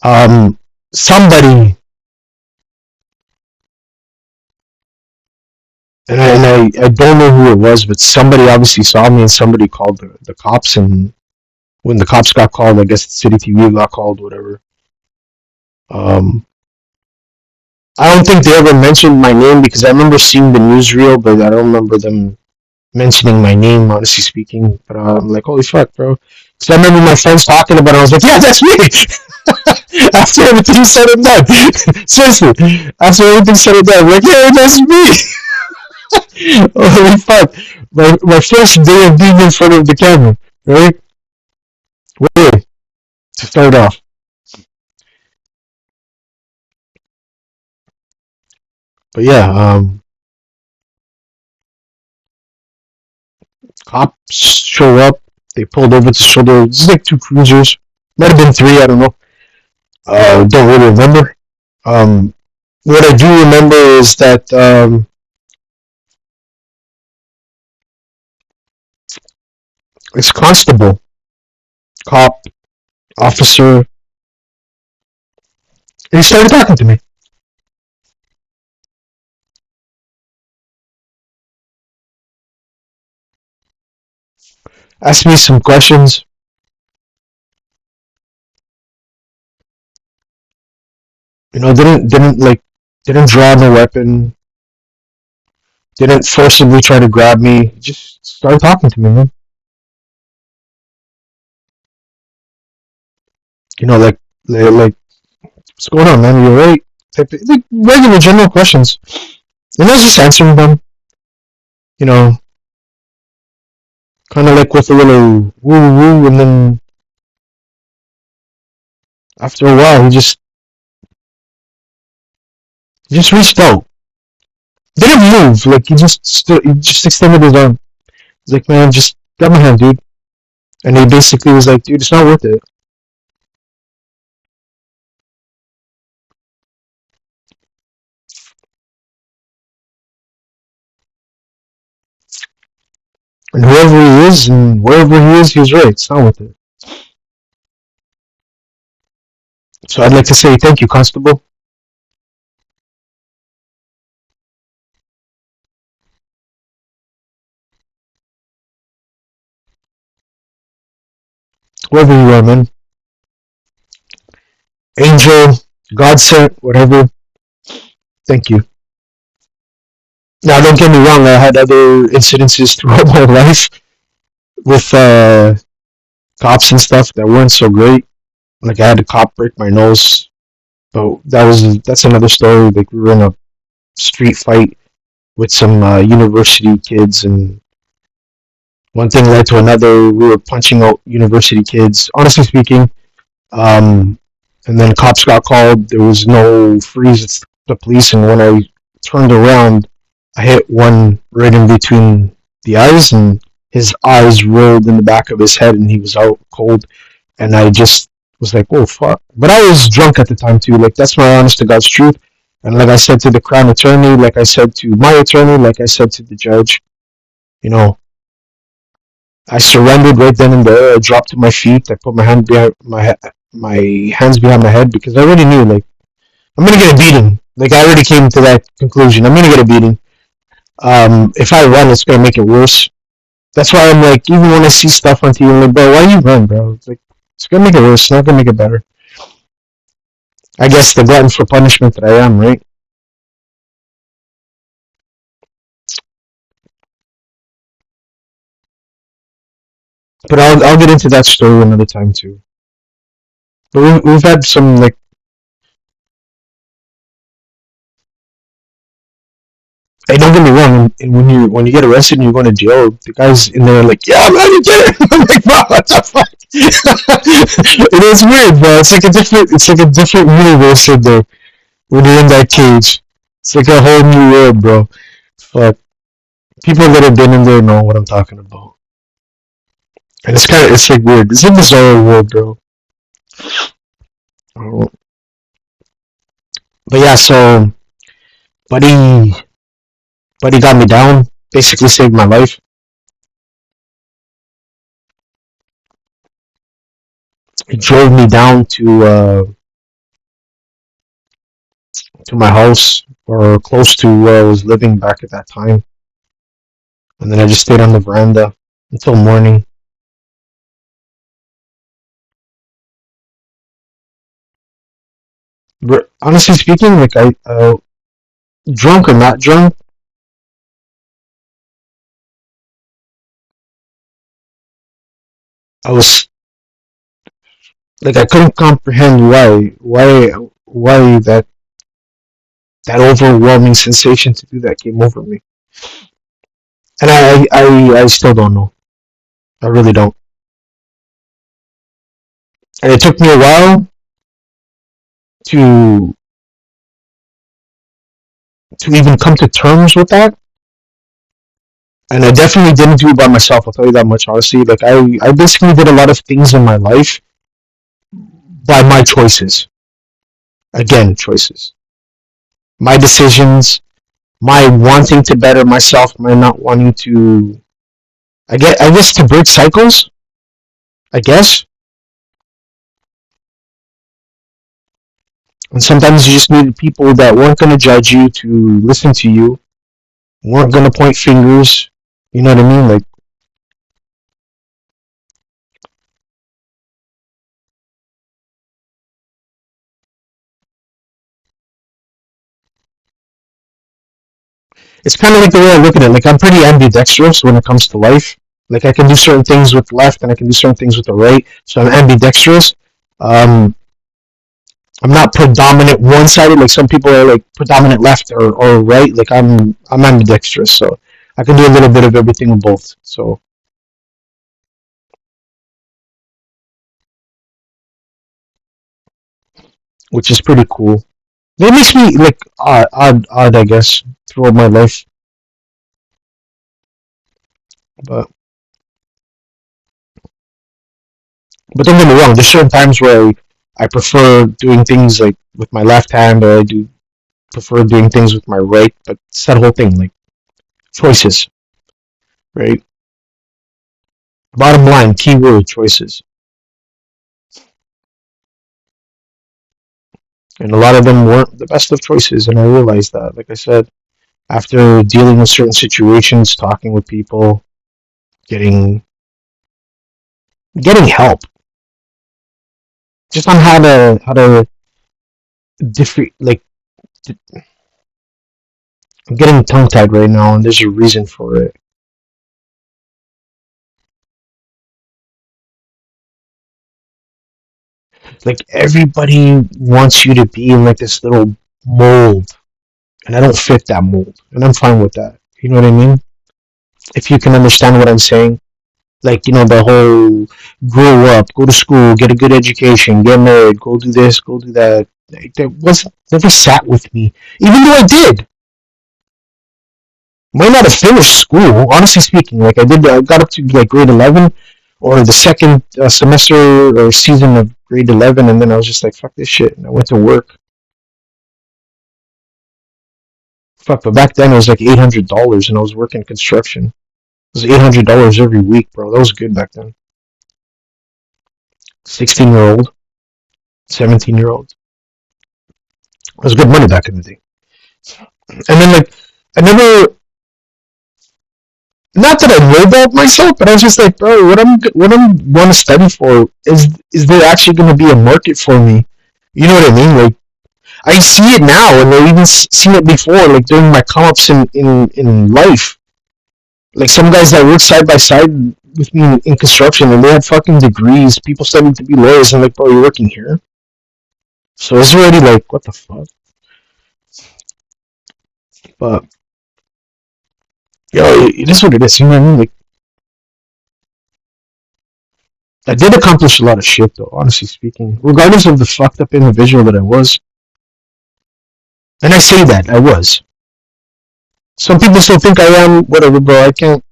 S1: Um, somebody, and I don't know who it was, but somebody obviously saw me, and somebody called the cops. And when the cops got called, I guess the city TV got called, whatever. Um, I don't think they ever mentioned my name, because I remember seeing the newsreel, but I don't remember them mentioning my name, honestly speaking. But I'm like, holy fuck, bro. So I remember my friends talking about it. I was like, yeah, that's me. After everything said and done. Seriously. After everything said and done, I'm like, yeah, that's me. Holy fuck. My first day of being in front of the camera, right? Wait, to start off. But yeah, cops show up. They pulled over to shoulder. This is like 2 cruisers. Might have been 3, I don't know. Don't really remember. Um, what I do remember is that it's constable, cop, officer, and he started talking to me. asked me some questions. Didn't draw no weapon, didn't forcibly try to grab me. Just started talking to me, man. You know, like what's going on, man? You're right. Like regular general questions, and I was just answering them. You know, kind of like with a little woo woo, and then after a while, he just reached out. Didn't move. Like he just extended his arm. He's like, man, just grab my hand, dude. And he basically was like, dude, it's not worth it. And whoever he is and wherever he is, he's right. It's not worth it. So I'd like to say thank you, Constable. Whoever you are, man. Angel, God sent, whatever. Thank you. Now, don't get me wrong. I had other incidences throughout my life with cops and stuff that weren't so great. Like I had a cop break my nose, but that's another story. Like we were in a street fight with some university kids, and one thing led to another. We were punching out university kids. Honestly speaking, um, and then cops got called. There was no freeze. It's the police, and when I turned around, I hit one right in between the eyes, and his eyes rolled in the back of his head, and he was out cold. And I just was like, "Oh fuck!" But I was drunk at the time too. Like that's my honest to God's truth. And like I said to the crown attorney, like I said to my attorney, like I said to the judge, you know, I surrendered right then and there. I dropped to my feet. I put my hands behind my head because I already knew like I'm gonna get a beating. Like I already came to that conclusion. I'm gonna get a beating. If I run, it's gonna make it worse. That's why I'm like, even when I see stuff on TV, I'm like, bro, why you run, bro? It's like it's gonna make it worse. It's not gonna make it better. I guess the glutton for punishment that I am, right? But I'll get into that story another time too. But we've had some like, hey, don't get me wrong. And when you get arrested and you're going to jail, the guys in there are like, yeah, man, you get it. I'm like, bro, what the fuck? It is weird, bro. It's like a different universe in there when you're in that cage. It's like a whole new world, bro. Fuck. People that have been in there know what I'm talking about. And it's like weird. It's a bizarre world, bro. Oh, but yeah, so buddy, buddy got me down. Basically saved my life. He drove me down to my house or close to where I was living back at that time, and then I just stayed on the veranda until morning. But honestly speaking, like drunk or not drunk, I was like I couldn't comprehend why that overwhelming sensation to do that came over me, and I still don't know. I really don't, and it took me a while to to even come to terms with that. And I definitely didn't do it by myself. I'll tell you that much, honestly. Like I basically did a lot of things in my life by my choices. Again, choices. My decisions, my wanting to better myself, my not wanting to. I guess to break cycles. I guess, and sometimes you just needed people that weren't gonna judge you to listen to you, weren't gonna point fingers. You know what I mean? Like It's kind of like the way I look at it. Like I'm pretty ambidextrous when it comes to life. Like I can do certain things with the left and I can do certain things with the right. So I'm ambidextrous. Um, I'm not predominant one sided like some people are like predominant left or right. Like I'm ambidextrous, so I can do a little bit of everything with both. So which is pretty cool. It makes me like odd, I guess, throughout my life. But don't get me wrong. There's certain times where I prefer doing things like with my left hand, or I do prefer doing things with my right. But it's that whole thing, like choices, right? Bottom line, keyword choices, and a lot of them weren't the best of choices, and I realized that. Like I said, after dealing with certain situations, talking with people, getting help, just on how to different like I'm getting tongue tied right now, and there's a reason for it. Like everybody wants you to be in like this little mold, and I don't fit that mold, and I'm fine with that. You know what I mean? If you can understand what I'm saying, like the whole grow up, go to school, get a good education, get married, go do this, go do that. Like, that was never sat with me, even though I did. Might not have finished school, honestly speaking. Like I got up to like grade 11 or the second semester or season of grade 11, and then I was just like, fuck this shit, and I went to work. Fuck, but back then it was like $800, and I was working construction. It was $800 every week, bro. That was good back then. 16-year old, 17-year old. It was good money back in the day. And then like I never, not that I lowballed myself, but I was just like, bro, what I'm want to study for is there actually going to be a market for me? You know what I mean? Like I see it now, and I even seen it before, like during my come ups in life. Like some guys that work side by side with me in construction, and they had fucking degrees. People studying to be lawyers, and like, bro, you're working here. So it's already like, what the fuck? But yo, it is what it is. You know what I mean? Like I did accomplish a lot of shit, though. Honestly speaking, regardless of the fucked up individual that I was, and I say that I was. Some people still think I am. Whatever, bro. I can't.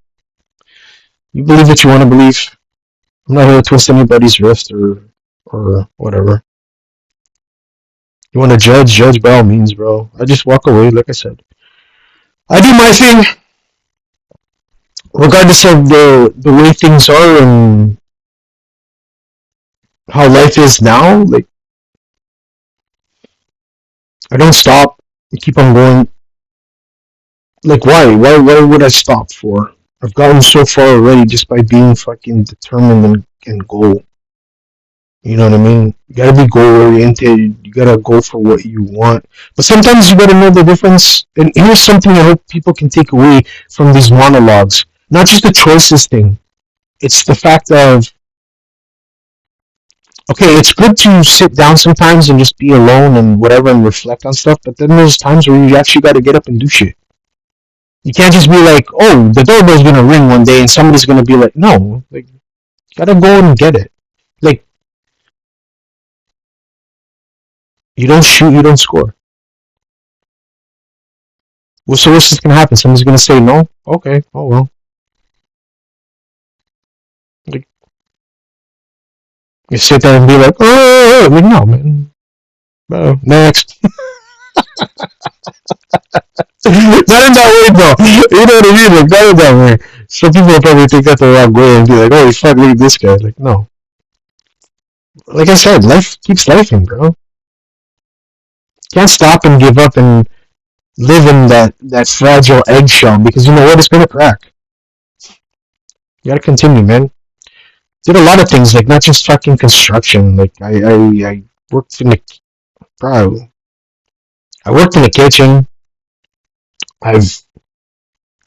S1: You believe what you want to believe. I'm not here to twist anybody's wrist or whatever. You want to judge, judge by all means, bro. I just walk away, like I said. I do my thing, regardless of the way things are and how life is now. Like I don't stop. I keep on going. Like why? Why would I stop for? I've gotten so far already just by being fucking determined and goal. You know what I mean? You gotta be goal oriented. You gotta go for what you want. But sometimes you gotta know the difference. And here's something I hope people can take away from these monologues. Not just the choices thing. It's the fact of, okay, it's good to sit down sometimes and just be alone and whatever and reflect on stuff. But then there's times where you actually gotta get up and do shit. You can't just be like, oh, the doorbell's gonna ring one day and somebody's gonna be like, no, like, you gotta go and get it. Like, you don't shoot, you don't score. What's the worst that's gonna happen? Someone's gonna say no. Okay. Oh well. Like, you sit there and be like, oh, like no, man. Next. Not in that way, though. You know what I mean? Like, not in that way. Some people will probably think that the wrong way and be like, oh, fuck, look at this guy. Like, no. Like I said, life keeps lifing, bro. Can't stop and give up and live in that fragile eggshell because you know what? It's gonna crack. You gotta continue, man. Did a lot of things, like not just fucking construction. Like I worked in the bro, I worked in the kitchen. I've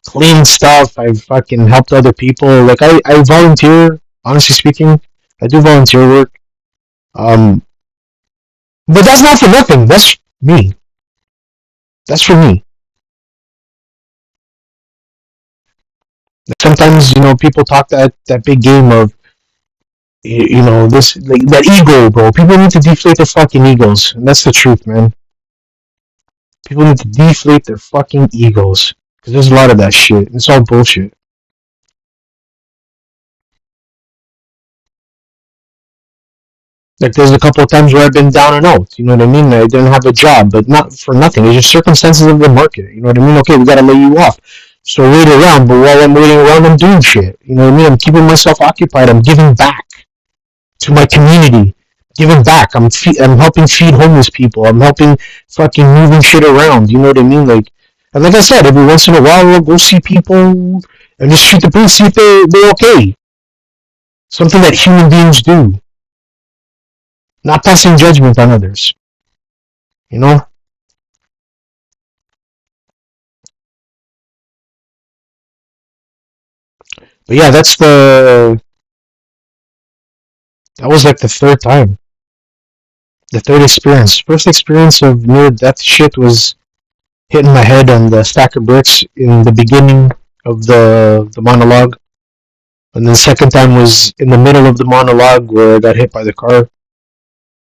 S1: cleaned stuff. I've fucking helped other people. Like I volunteer. Honestly speaking, I do volunteer work. Um, but that's not for nothing. That's me. That's for me. Sometimes people talk that big game of this like that ego, bro. People need to deflate their fucking egos, and that's the truth, man. People need to deflate their fucking egos because there's a lot of that shit. It's all bullshit. Like there's a couple of times where I've been down and out. You know what I mean? I didn't have a job, but not for nothing. It's just circumstances of the market. You know what I mean? Okay, we gotta lay you off. So wait around, but while I'm waiting around, I'm doing shit. You know what I mean? I'm keeping myself occupied. I'm giving back to my community. Giving back. I'm helping feed homeless people. I'm helping fucking moving shit around. You know what I mean? And like I said, every once in a while, we'll go see people and just shoot the breeze, see if they're okay. Something that human beings do. Not passing judgment on others. You know? But yeah, that was like the third time. The third experience. First experience of near death shit was hitting my head on the stack of bricks in the beginning of the monologue. And then the second time was in the middle of the monologue where I got hit by the car.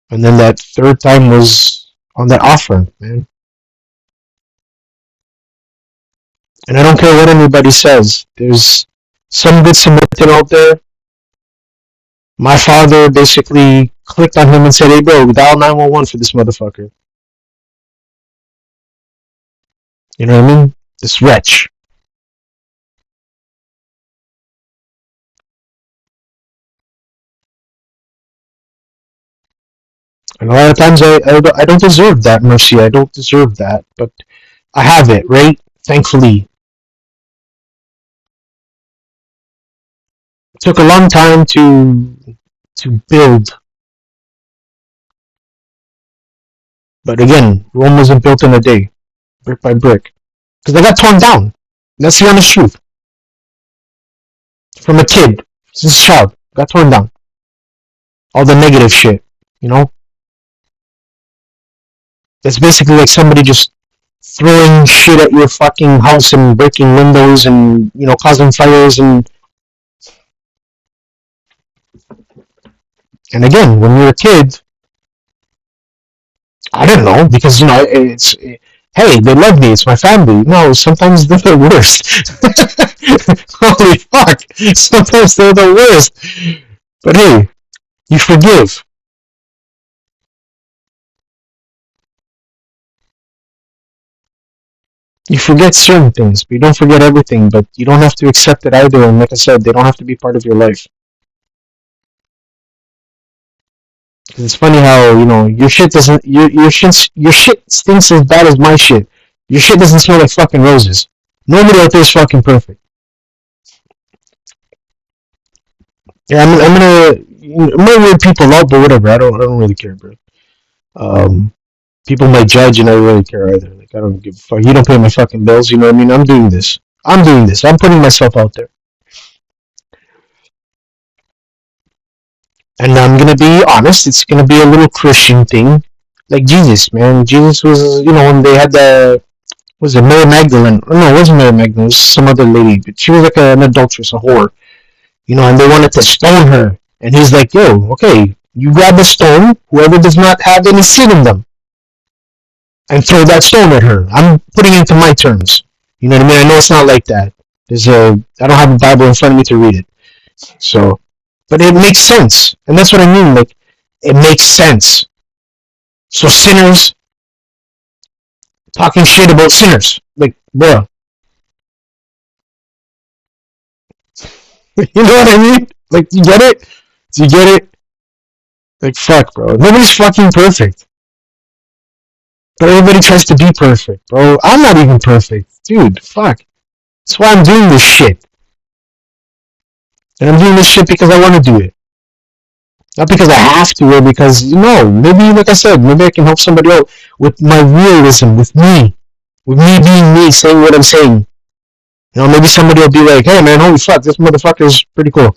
S1: And then that third time was on that off ramp, man. And I don't care what anybody says. There's some good Samaritan out there. My father basically clicked on him and said, "Hey, bro, dial 911 for this motherfucker." You know what I mean? This wretch. And a lot of times I don't deserve that mercy. I don't deserve that. But I have it, right? Thankfully. It took a long time to build. But again, Rome wasn't built in a day, brick by brick. Because I got torn down. That's the honest truth. From a kid, since a child, got torn down. All the negative shit, you know? It's basically like somebody just throwing shit at your fucking house and breaking windows and, causing fires and again, when you're a kid, I don't know, because, hey, they love me, it's my family. No, sometimes they're the worst. Holy fuck, sometimes they're the worst. But hey, you forgive. You forget certain things, but you don't forget everything. But you don't have to accept it either. And like I said, they don't have to be part of your life. Because it's funny how your shit doesn't your shit stinks as bad as my shit. Your shit doesn't smell like fucking roses. Nobody out there is fucking perfect. Yeah, I'm gonna weird people out, but whatever. I don't really care, bro. Um, People might judge, and I don't really care either. Like I don't give a fuck. You don't pay my fucking bills. You know what I mean? I'm doing this. I'm doing this. I'm putting myself out there. And I'm gonna be honest, it's gonna be a little Christian thing. Like Jesus, man. Jesus was, when they had was it Mary Magdalene? No, it wasn't Mary Magdalene, it was some other lady. But she was like an adulteress, a whore. And they wanted to stone her. And he's like, yo, okay, you grab a stone, whoever does not have any sin in them, and throw that stone at her. I'm putting it into my terms. You know what I mean? I know it's not like that. I don't have a Bible in front of me to read it. So, but it makes sense. And that's what I mean. Like, it makes sense. So sinners talking shit about sinners. Like, bro. You know what I mean? Like, you get it? Do you get it? Like, fuck, bro. Nobody's fucking perfect. But everybody tries to be perfect, bro. I'm not even perfect. Dude, fuck. That's why I'm doing this shit. And I'm doing this shit because I want to do it. Not because I have to, or because, maybe, like I said, maybe I can help somebody out with my realism, with me being me, saying what I'm saying. You know, maybe somebody will be like, "Hey, man, holy fuck, this motherfucker is pretty cool,"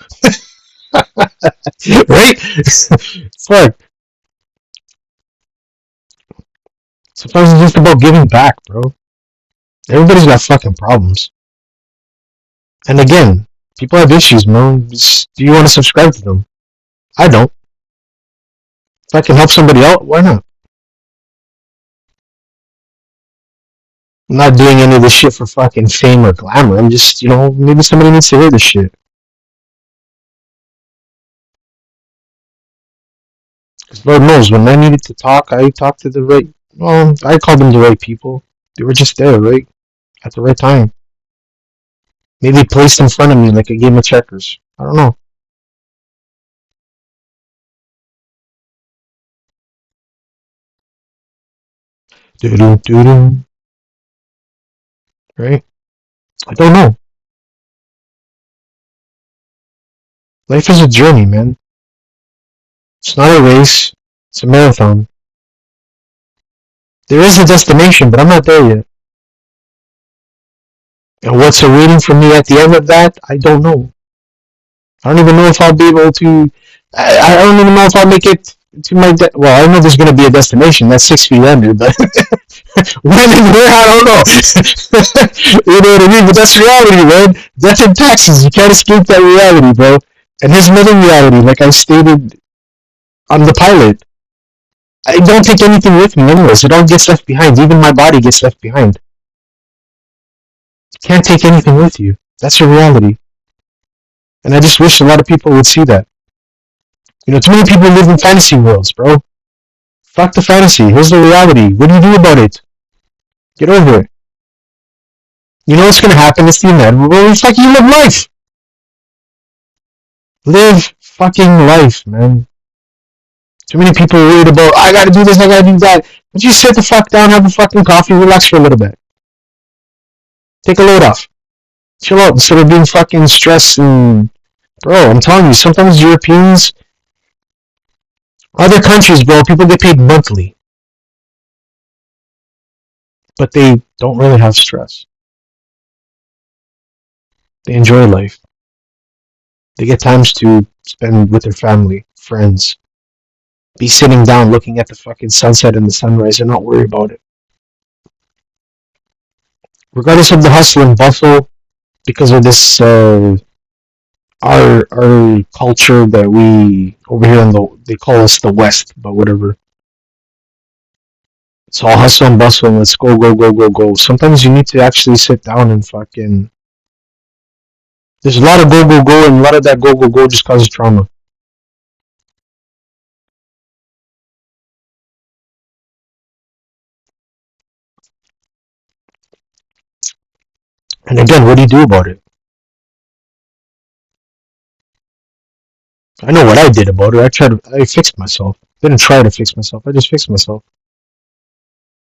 S1: right? Fuck. Sometimes it's just about giving back, bro. Everybody's got fucking problems. And again, people have issues, man. Do you want to subscribe to them? I don't. If I can help somebody out, why not? I'm not doing any of this shit for fucking fame or glamour. I'm just, maybe somebody needs to hear this shit. Because Lord knows, when I needed to talk, I talked to the right, well, I called them the right people. They were just there, right? At the right time. Maybe placed in front of me like a game of checkers. I don't know. Doo-doo, doo-doo. Right? I don't know. Life is a journey, man. It's not a race. It's a marathon. There is a destination, but I'm not there yet. And what's awaiting for me at the end of that, I don't know. I don't even know if I'll be able to. I don't even know if I'll make it to my. Well, I know there's going to be a destination that's 6 feet under, but when and where, I don't know. You know what I mean? But that's reality, man. Death and taxes. You can't escape that reality, bro. And here's another reality, like I stated on the pilot. I don't take anything with me, anyways. It all gets left behind. Even my body gets left behind. You can't take anything with you. That's a reality. And I just wish a lot of people would see that. Too many people live in fantasy worlds, bro. Fuck the fantasy. Here's the reality. What do you do about it? Get over it. You know what's gonna happen? It's the inevitable. Well, fucking live life. Live fucking life, man. Too many people are worried about, I gotta do this, I gotta do that. But you sit the fuck down, have a fucking coffee, relax for a little bit. Take a load off. Chill out instead of being fucking stressed and... Bro, I'm telling you, sometimes Europeans... Other countries, bro, people get paid monthly. But they don't really have stress. They enjoy life. They get times to spend with their family, friends. Be sitting down looking at the fucking sunset and the sunrise and not worry about it. Regardless of the hustle and bustle, because of this our culture that we over here they call us the West, but whatever. It's all hustle and bustle and let's go, go, go, go, go. Sometimes you need to actually sit down and fucking... There's a lot of go, go, go, and a lot of that go, go, go just causes trauma. And again, what do you do about it? I know what I did about it. I fixed myself. Didn't try to fix myself. I just fixed myself.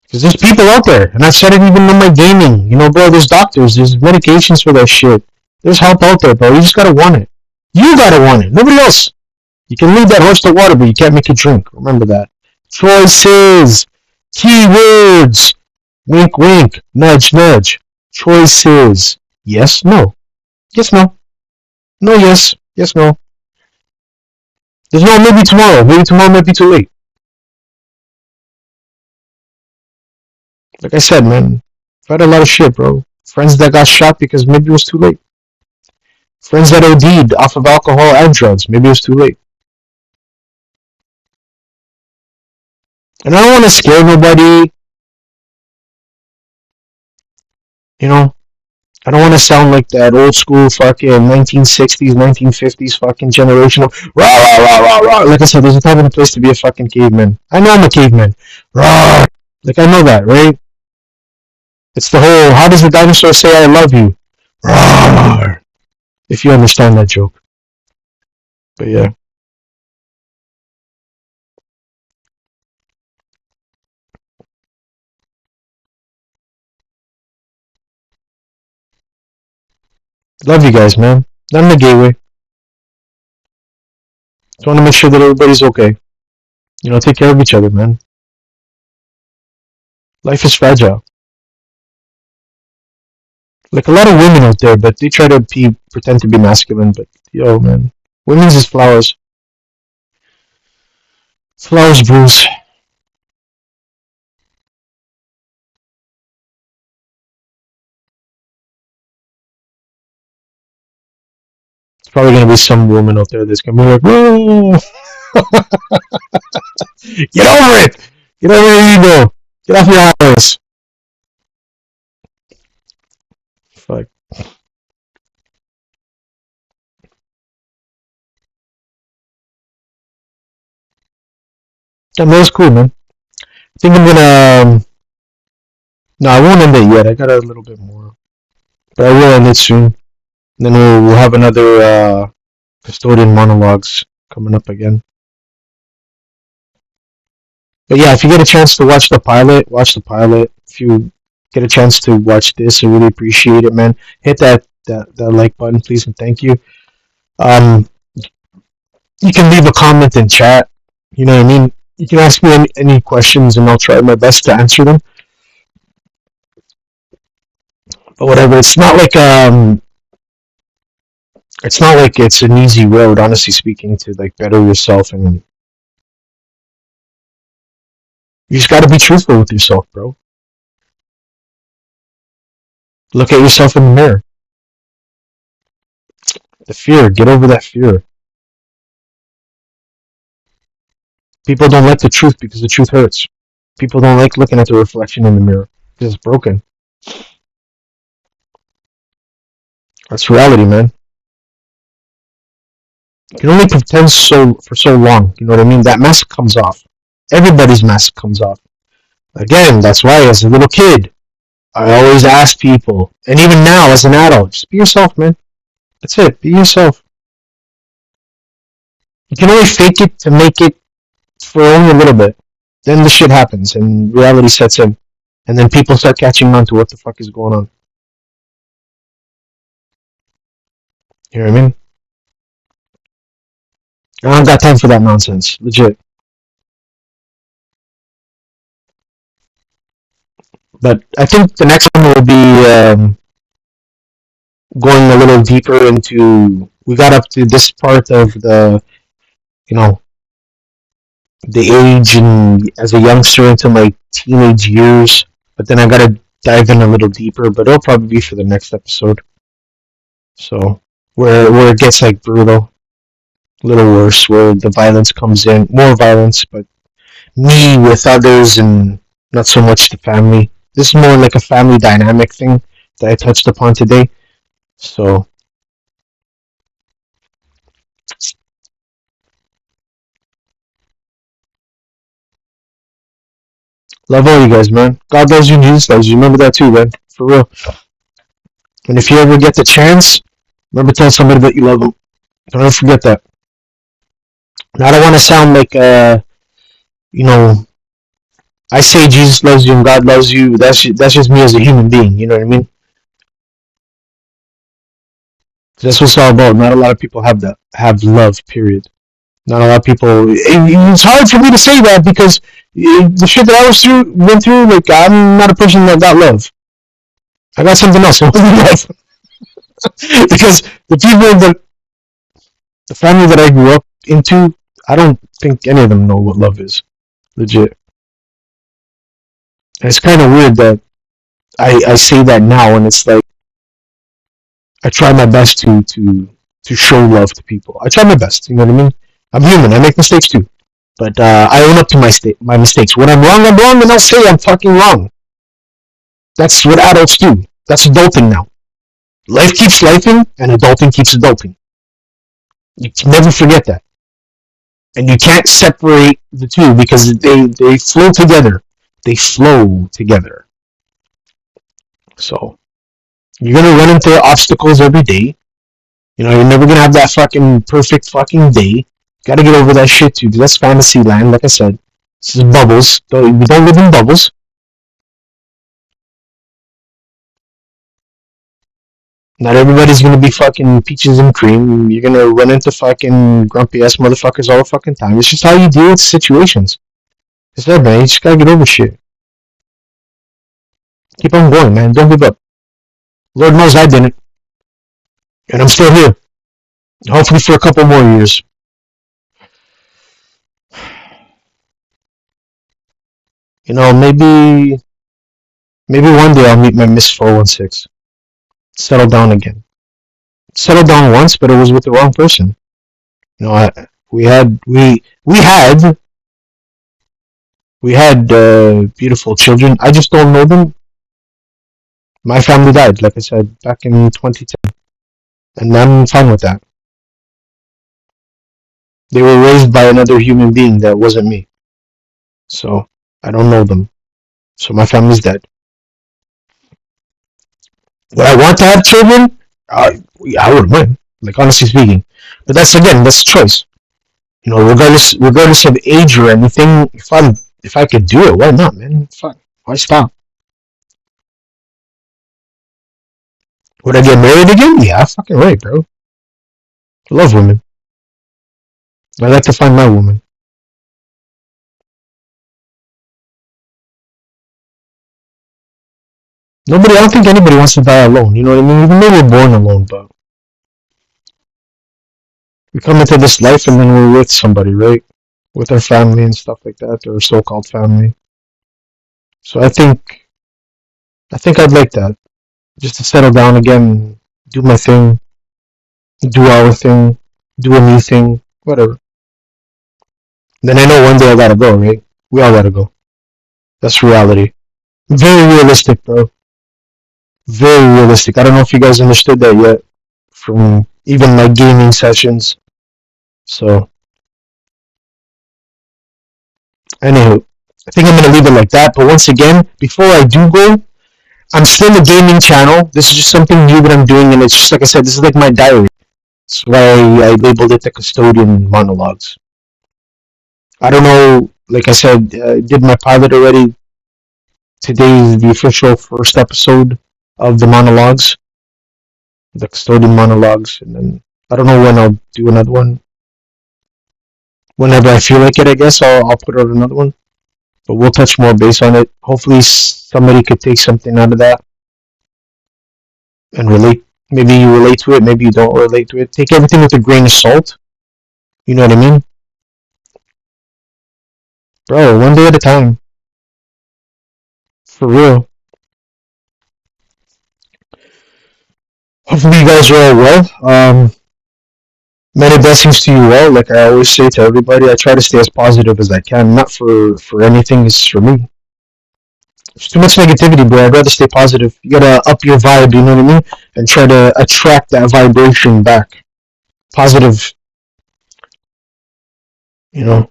S1: Because there's people out there, and I've said it even in my gaming. Bro, there's doctors, there's medications for that shit. There's help out there, bro. You just gotta want it. You gotta want it. Nobody else. You can lead that horse to water, but you can't make it drink. Remember that. Choices. Keywords. Wink, wink. Nudge, nudge. Choices. Yes, no. Yes, no. No, yes. Yes, no. There's no maybe tomorrow. Maybe tomorrow might be too late. Like I said, man, I've had a lot of shit, bro. Friends that got shot because maybe it was too late. Friends that OD'd off of alcohol and drugs. Maybe it was too late. And I don't want to scare nobody. I don't want to sound like that old school fucking 1960s, 1950s fucking generation of rah, rah, rah, rah, rah. Like I said, there's a time and a place to be a fucking caveman. I know I'm a caveman. Rah. Like, I know that, right? It's the whole, how does the dinosaur say I love you? Rah. If you understand that joke. But yeah. Love you guys, man. Not in the gateway. Just want to make sure that everybody's okay. Take care of each other, man. Life is fragile. Like a lot of women out there, but they try to pretend to be masculine. But yo, man, women's is flowers. Flowers, Bruce. It's probably gonna be some woman out there that's gonna be like, "Whoa, get over it! Get over your ego! Get off your ass!" Fuck. Yeah, man, that's cool, man. I think I'm gonna. No, I won't end it yet. I got a little bit more, but I will end it soon. Then we'll have another custodian monologues coming up again. But yeah, if you get a chance to watch the pilot, watch the pilot. If you get a chance to watch this, I really appreciate it, man. Hit that like button, please, and thank you. Um, you can leave a comment in chat. You know what I mean? You can ask me any questions, and I'll try my best to answer them. But whatever, it's not like it's an easy road, honestly speaking, to like better yourself, and you just got to be truthful with yourself, bro. Look at yourself in the mirror. The fear, get over that fear. People don't like the truth because the truth hurts. People don't like looking at the reflection in the mirror because it's broken. That's reality, man. You can only pretend for so long. You know what I mean? That mask comes off. Everybody's mask comes off. Again, that's why as a little kid, I always ask people, and even now as an adult, just be yourself, man. That's it. Be yourself. You can only fake it to make it for only a little bit. Then the shit happens and reality sets in. And then people start catching on to what the fuck is going on. You know what I mean? I don't got time for that nonsense. Legit. But I think the next one will be going a little deeper into. We got up to this part of you know, the age and as a youngster into my teenage years. But then I gotta dive in a little deeper. But it'll probably be for the next episode. So where it gets like brutal, a little worse, where the violence comes in, more violence, but me with others and not so much the family. This is more like a family dynamic thing that I touched upon today. So love all you guys, man. God loves you, Jesus loves you. Remember that too, man. For real. And if you ever get the chance, remember tell somebody that you love them. Don't ever forget that. Now I don't want to sound like you know, I say Jesus loves you and God loves you. That's just me as a human being. You know what I mean? That's what it's all about. Not a lot of people have that. Have love. Period. Not a lot of people. It's hard for me to say that because the shit that I went through, like I'm not a person that got love. I got something else. It wasn't love because the family that I grew up into, I don't think any of them know what love is. Legit. And it's kind of weird that I say that now, and it's like I try my best to show love to people. I try my best. You know what I mean? I'm human. I make mistakes too. But I own up to my mistakes. When I'm wrong, and I'll say I'm fucking wrong. That's what adults do. That's adulting now. Life keeps lifing, and adulting keeps adulting. You can never forget that. And you can't separate the two because they flow together. They flow together. So you're gonna run into obstacles every day. You know, you're never gonna have that fucking perfect fucking day. Gotta get over that shit too, because that's fantasy land, like I said. This is bubbles. We don't live in bubbles. Not everybody's gonna be fucking peaches and cream. You're gonna run into fucking grumpy ass motherfuckers all the fucking time. It's just how you deal with situations. It's that, man. You just gotta get over shit. Keep on going, man. Don't give up. Lord knows I didn't, and I'm still here. Hopefully for a couple more years. You know, maybe one day I'll meet my Miss 416. Settle down again. Settled down once, but it was with the wrong person. You know, we had beautiful children. I just don't know them. My family died, like I said, back in 2010, and I'm fine with that. They were raised by another human being that wasn't me, so I don't know them. So my family's dead. Would I want to have children? I would win. Like honestly speaking, but that's choice. You know, regardless of age or anything, if I could do it, why not, man? Fuck, why stop? Would I get married again? Yeah, fucking right, bro. I love women. I like to find my woman. Nobody, I don't think anybody wants to die alone. You know what I mean? Even though we're born alone, but we come into this life and then we're with somebody, right? With our family and stuff like that, or so-called family. So I think I'd like that, just to settle down again, do my thing, do our thing, do a new thing, whatever. Then I know one day I gotta go, right? We all gotta go. That's reality. Very realistic, bro. Very realistic. I don't know if you guys understood that yet from even my gaming sessions. So, anywho, I think I'm gonna leave it like that. But once again, before I do go, I'm still a gaming channel. This is just something new that I'm doing, and it's just like I said, this is like my diary. That's why I labeled it the Custodian Monologues. I don't know, like I said, I did my pilot already. Today is the official first episode of the Monologues, the Custodian Monologues, and then I don't know when I'll do another one. Whenever I feel like it, I guess I'll put out another one. But we'll touch more base on it. Hopefully, somebody could take something out of that and relate. Maybe you relate to it, maybe you don't relate to it. Take everything with a grain of salt. You know what I mean? Bro, one day at a time. For real. Hopefully, you guys are all well. Many blessings to you all. Like I always say to everybody, I try to stay as positive as I can. Not for anything, it's for me. There's too much negativity, bro. I'd rather stay positive. You gotta up your vibe, you know what I mean? And try to attract that vibration back. Positive, you know.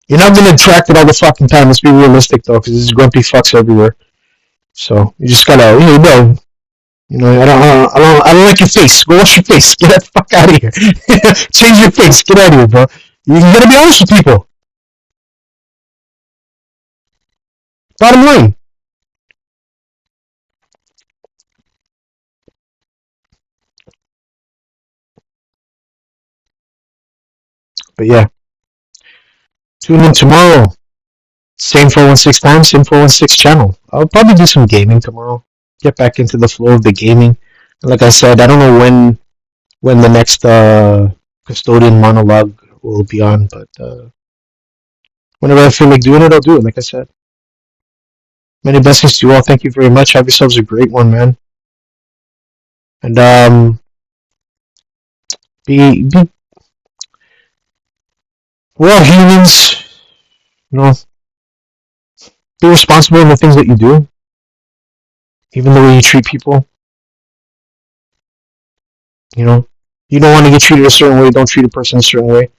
S1: You're not gonna attract it all the fucking time. Let's be realistic though, because there's grumpy fucks everywhere. So you just gotta, bro. I don't like your face. Go wash your face. Get the fuck out of here. Change your face. Get out of here, bro. You gotta be honest with people. Bottom line. But yeah, tune in tomorrow. Same 416 time, same 416 channel. I'll probably do some gaming tomorrow. Get back into the flow of the gaming. Like I said, I don't know when the next custodian monologue will be on, but whenever I feel like doing it, I'll do it. Like I said, many blessings to you all. Thank you very much. Have yourselves a great one, man. And be we're all humans. You know, be responsible in the things that you do, even the way you treat people. You know, you don't want to get treated a certain way. Don't treat a person a certain way.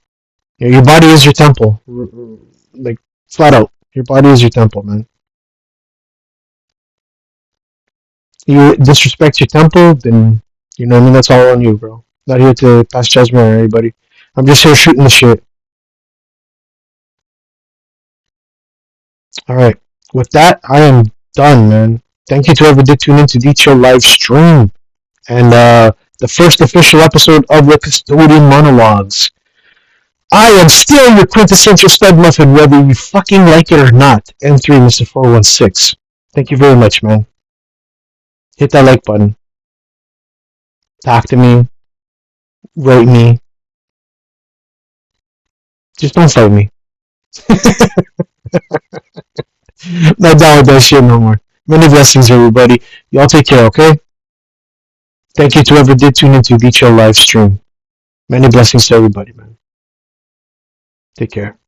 S1: You know, your body is your temple. Like flat out, your body is your temple, man. You disrespect your temple, then you know what I mean. That's all on you, bro. Not here to pass judgment on anybody. I'm just here shooting the shit. All right. With that, I am done, man. Thank you to whoever did tune in to Detail live stream and the first official episode of the Custodian Monologues. I am still your quintessential stud muffin, whether you fucking like it or not. M3 Mr. 416. Thank you very much, man. Hit that like button. talk to me, write me. Just don't fight me. Not down with that shit no more. Many blessings, everybody. Y'all take care, okay? Thank you to whoever did tune into the Chill live stream. Many blessings to everybody, man. Take care.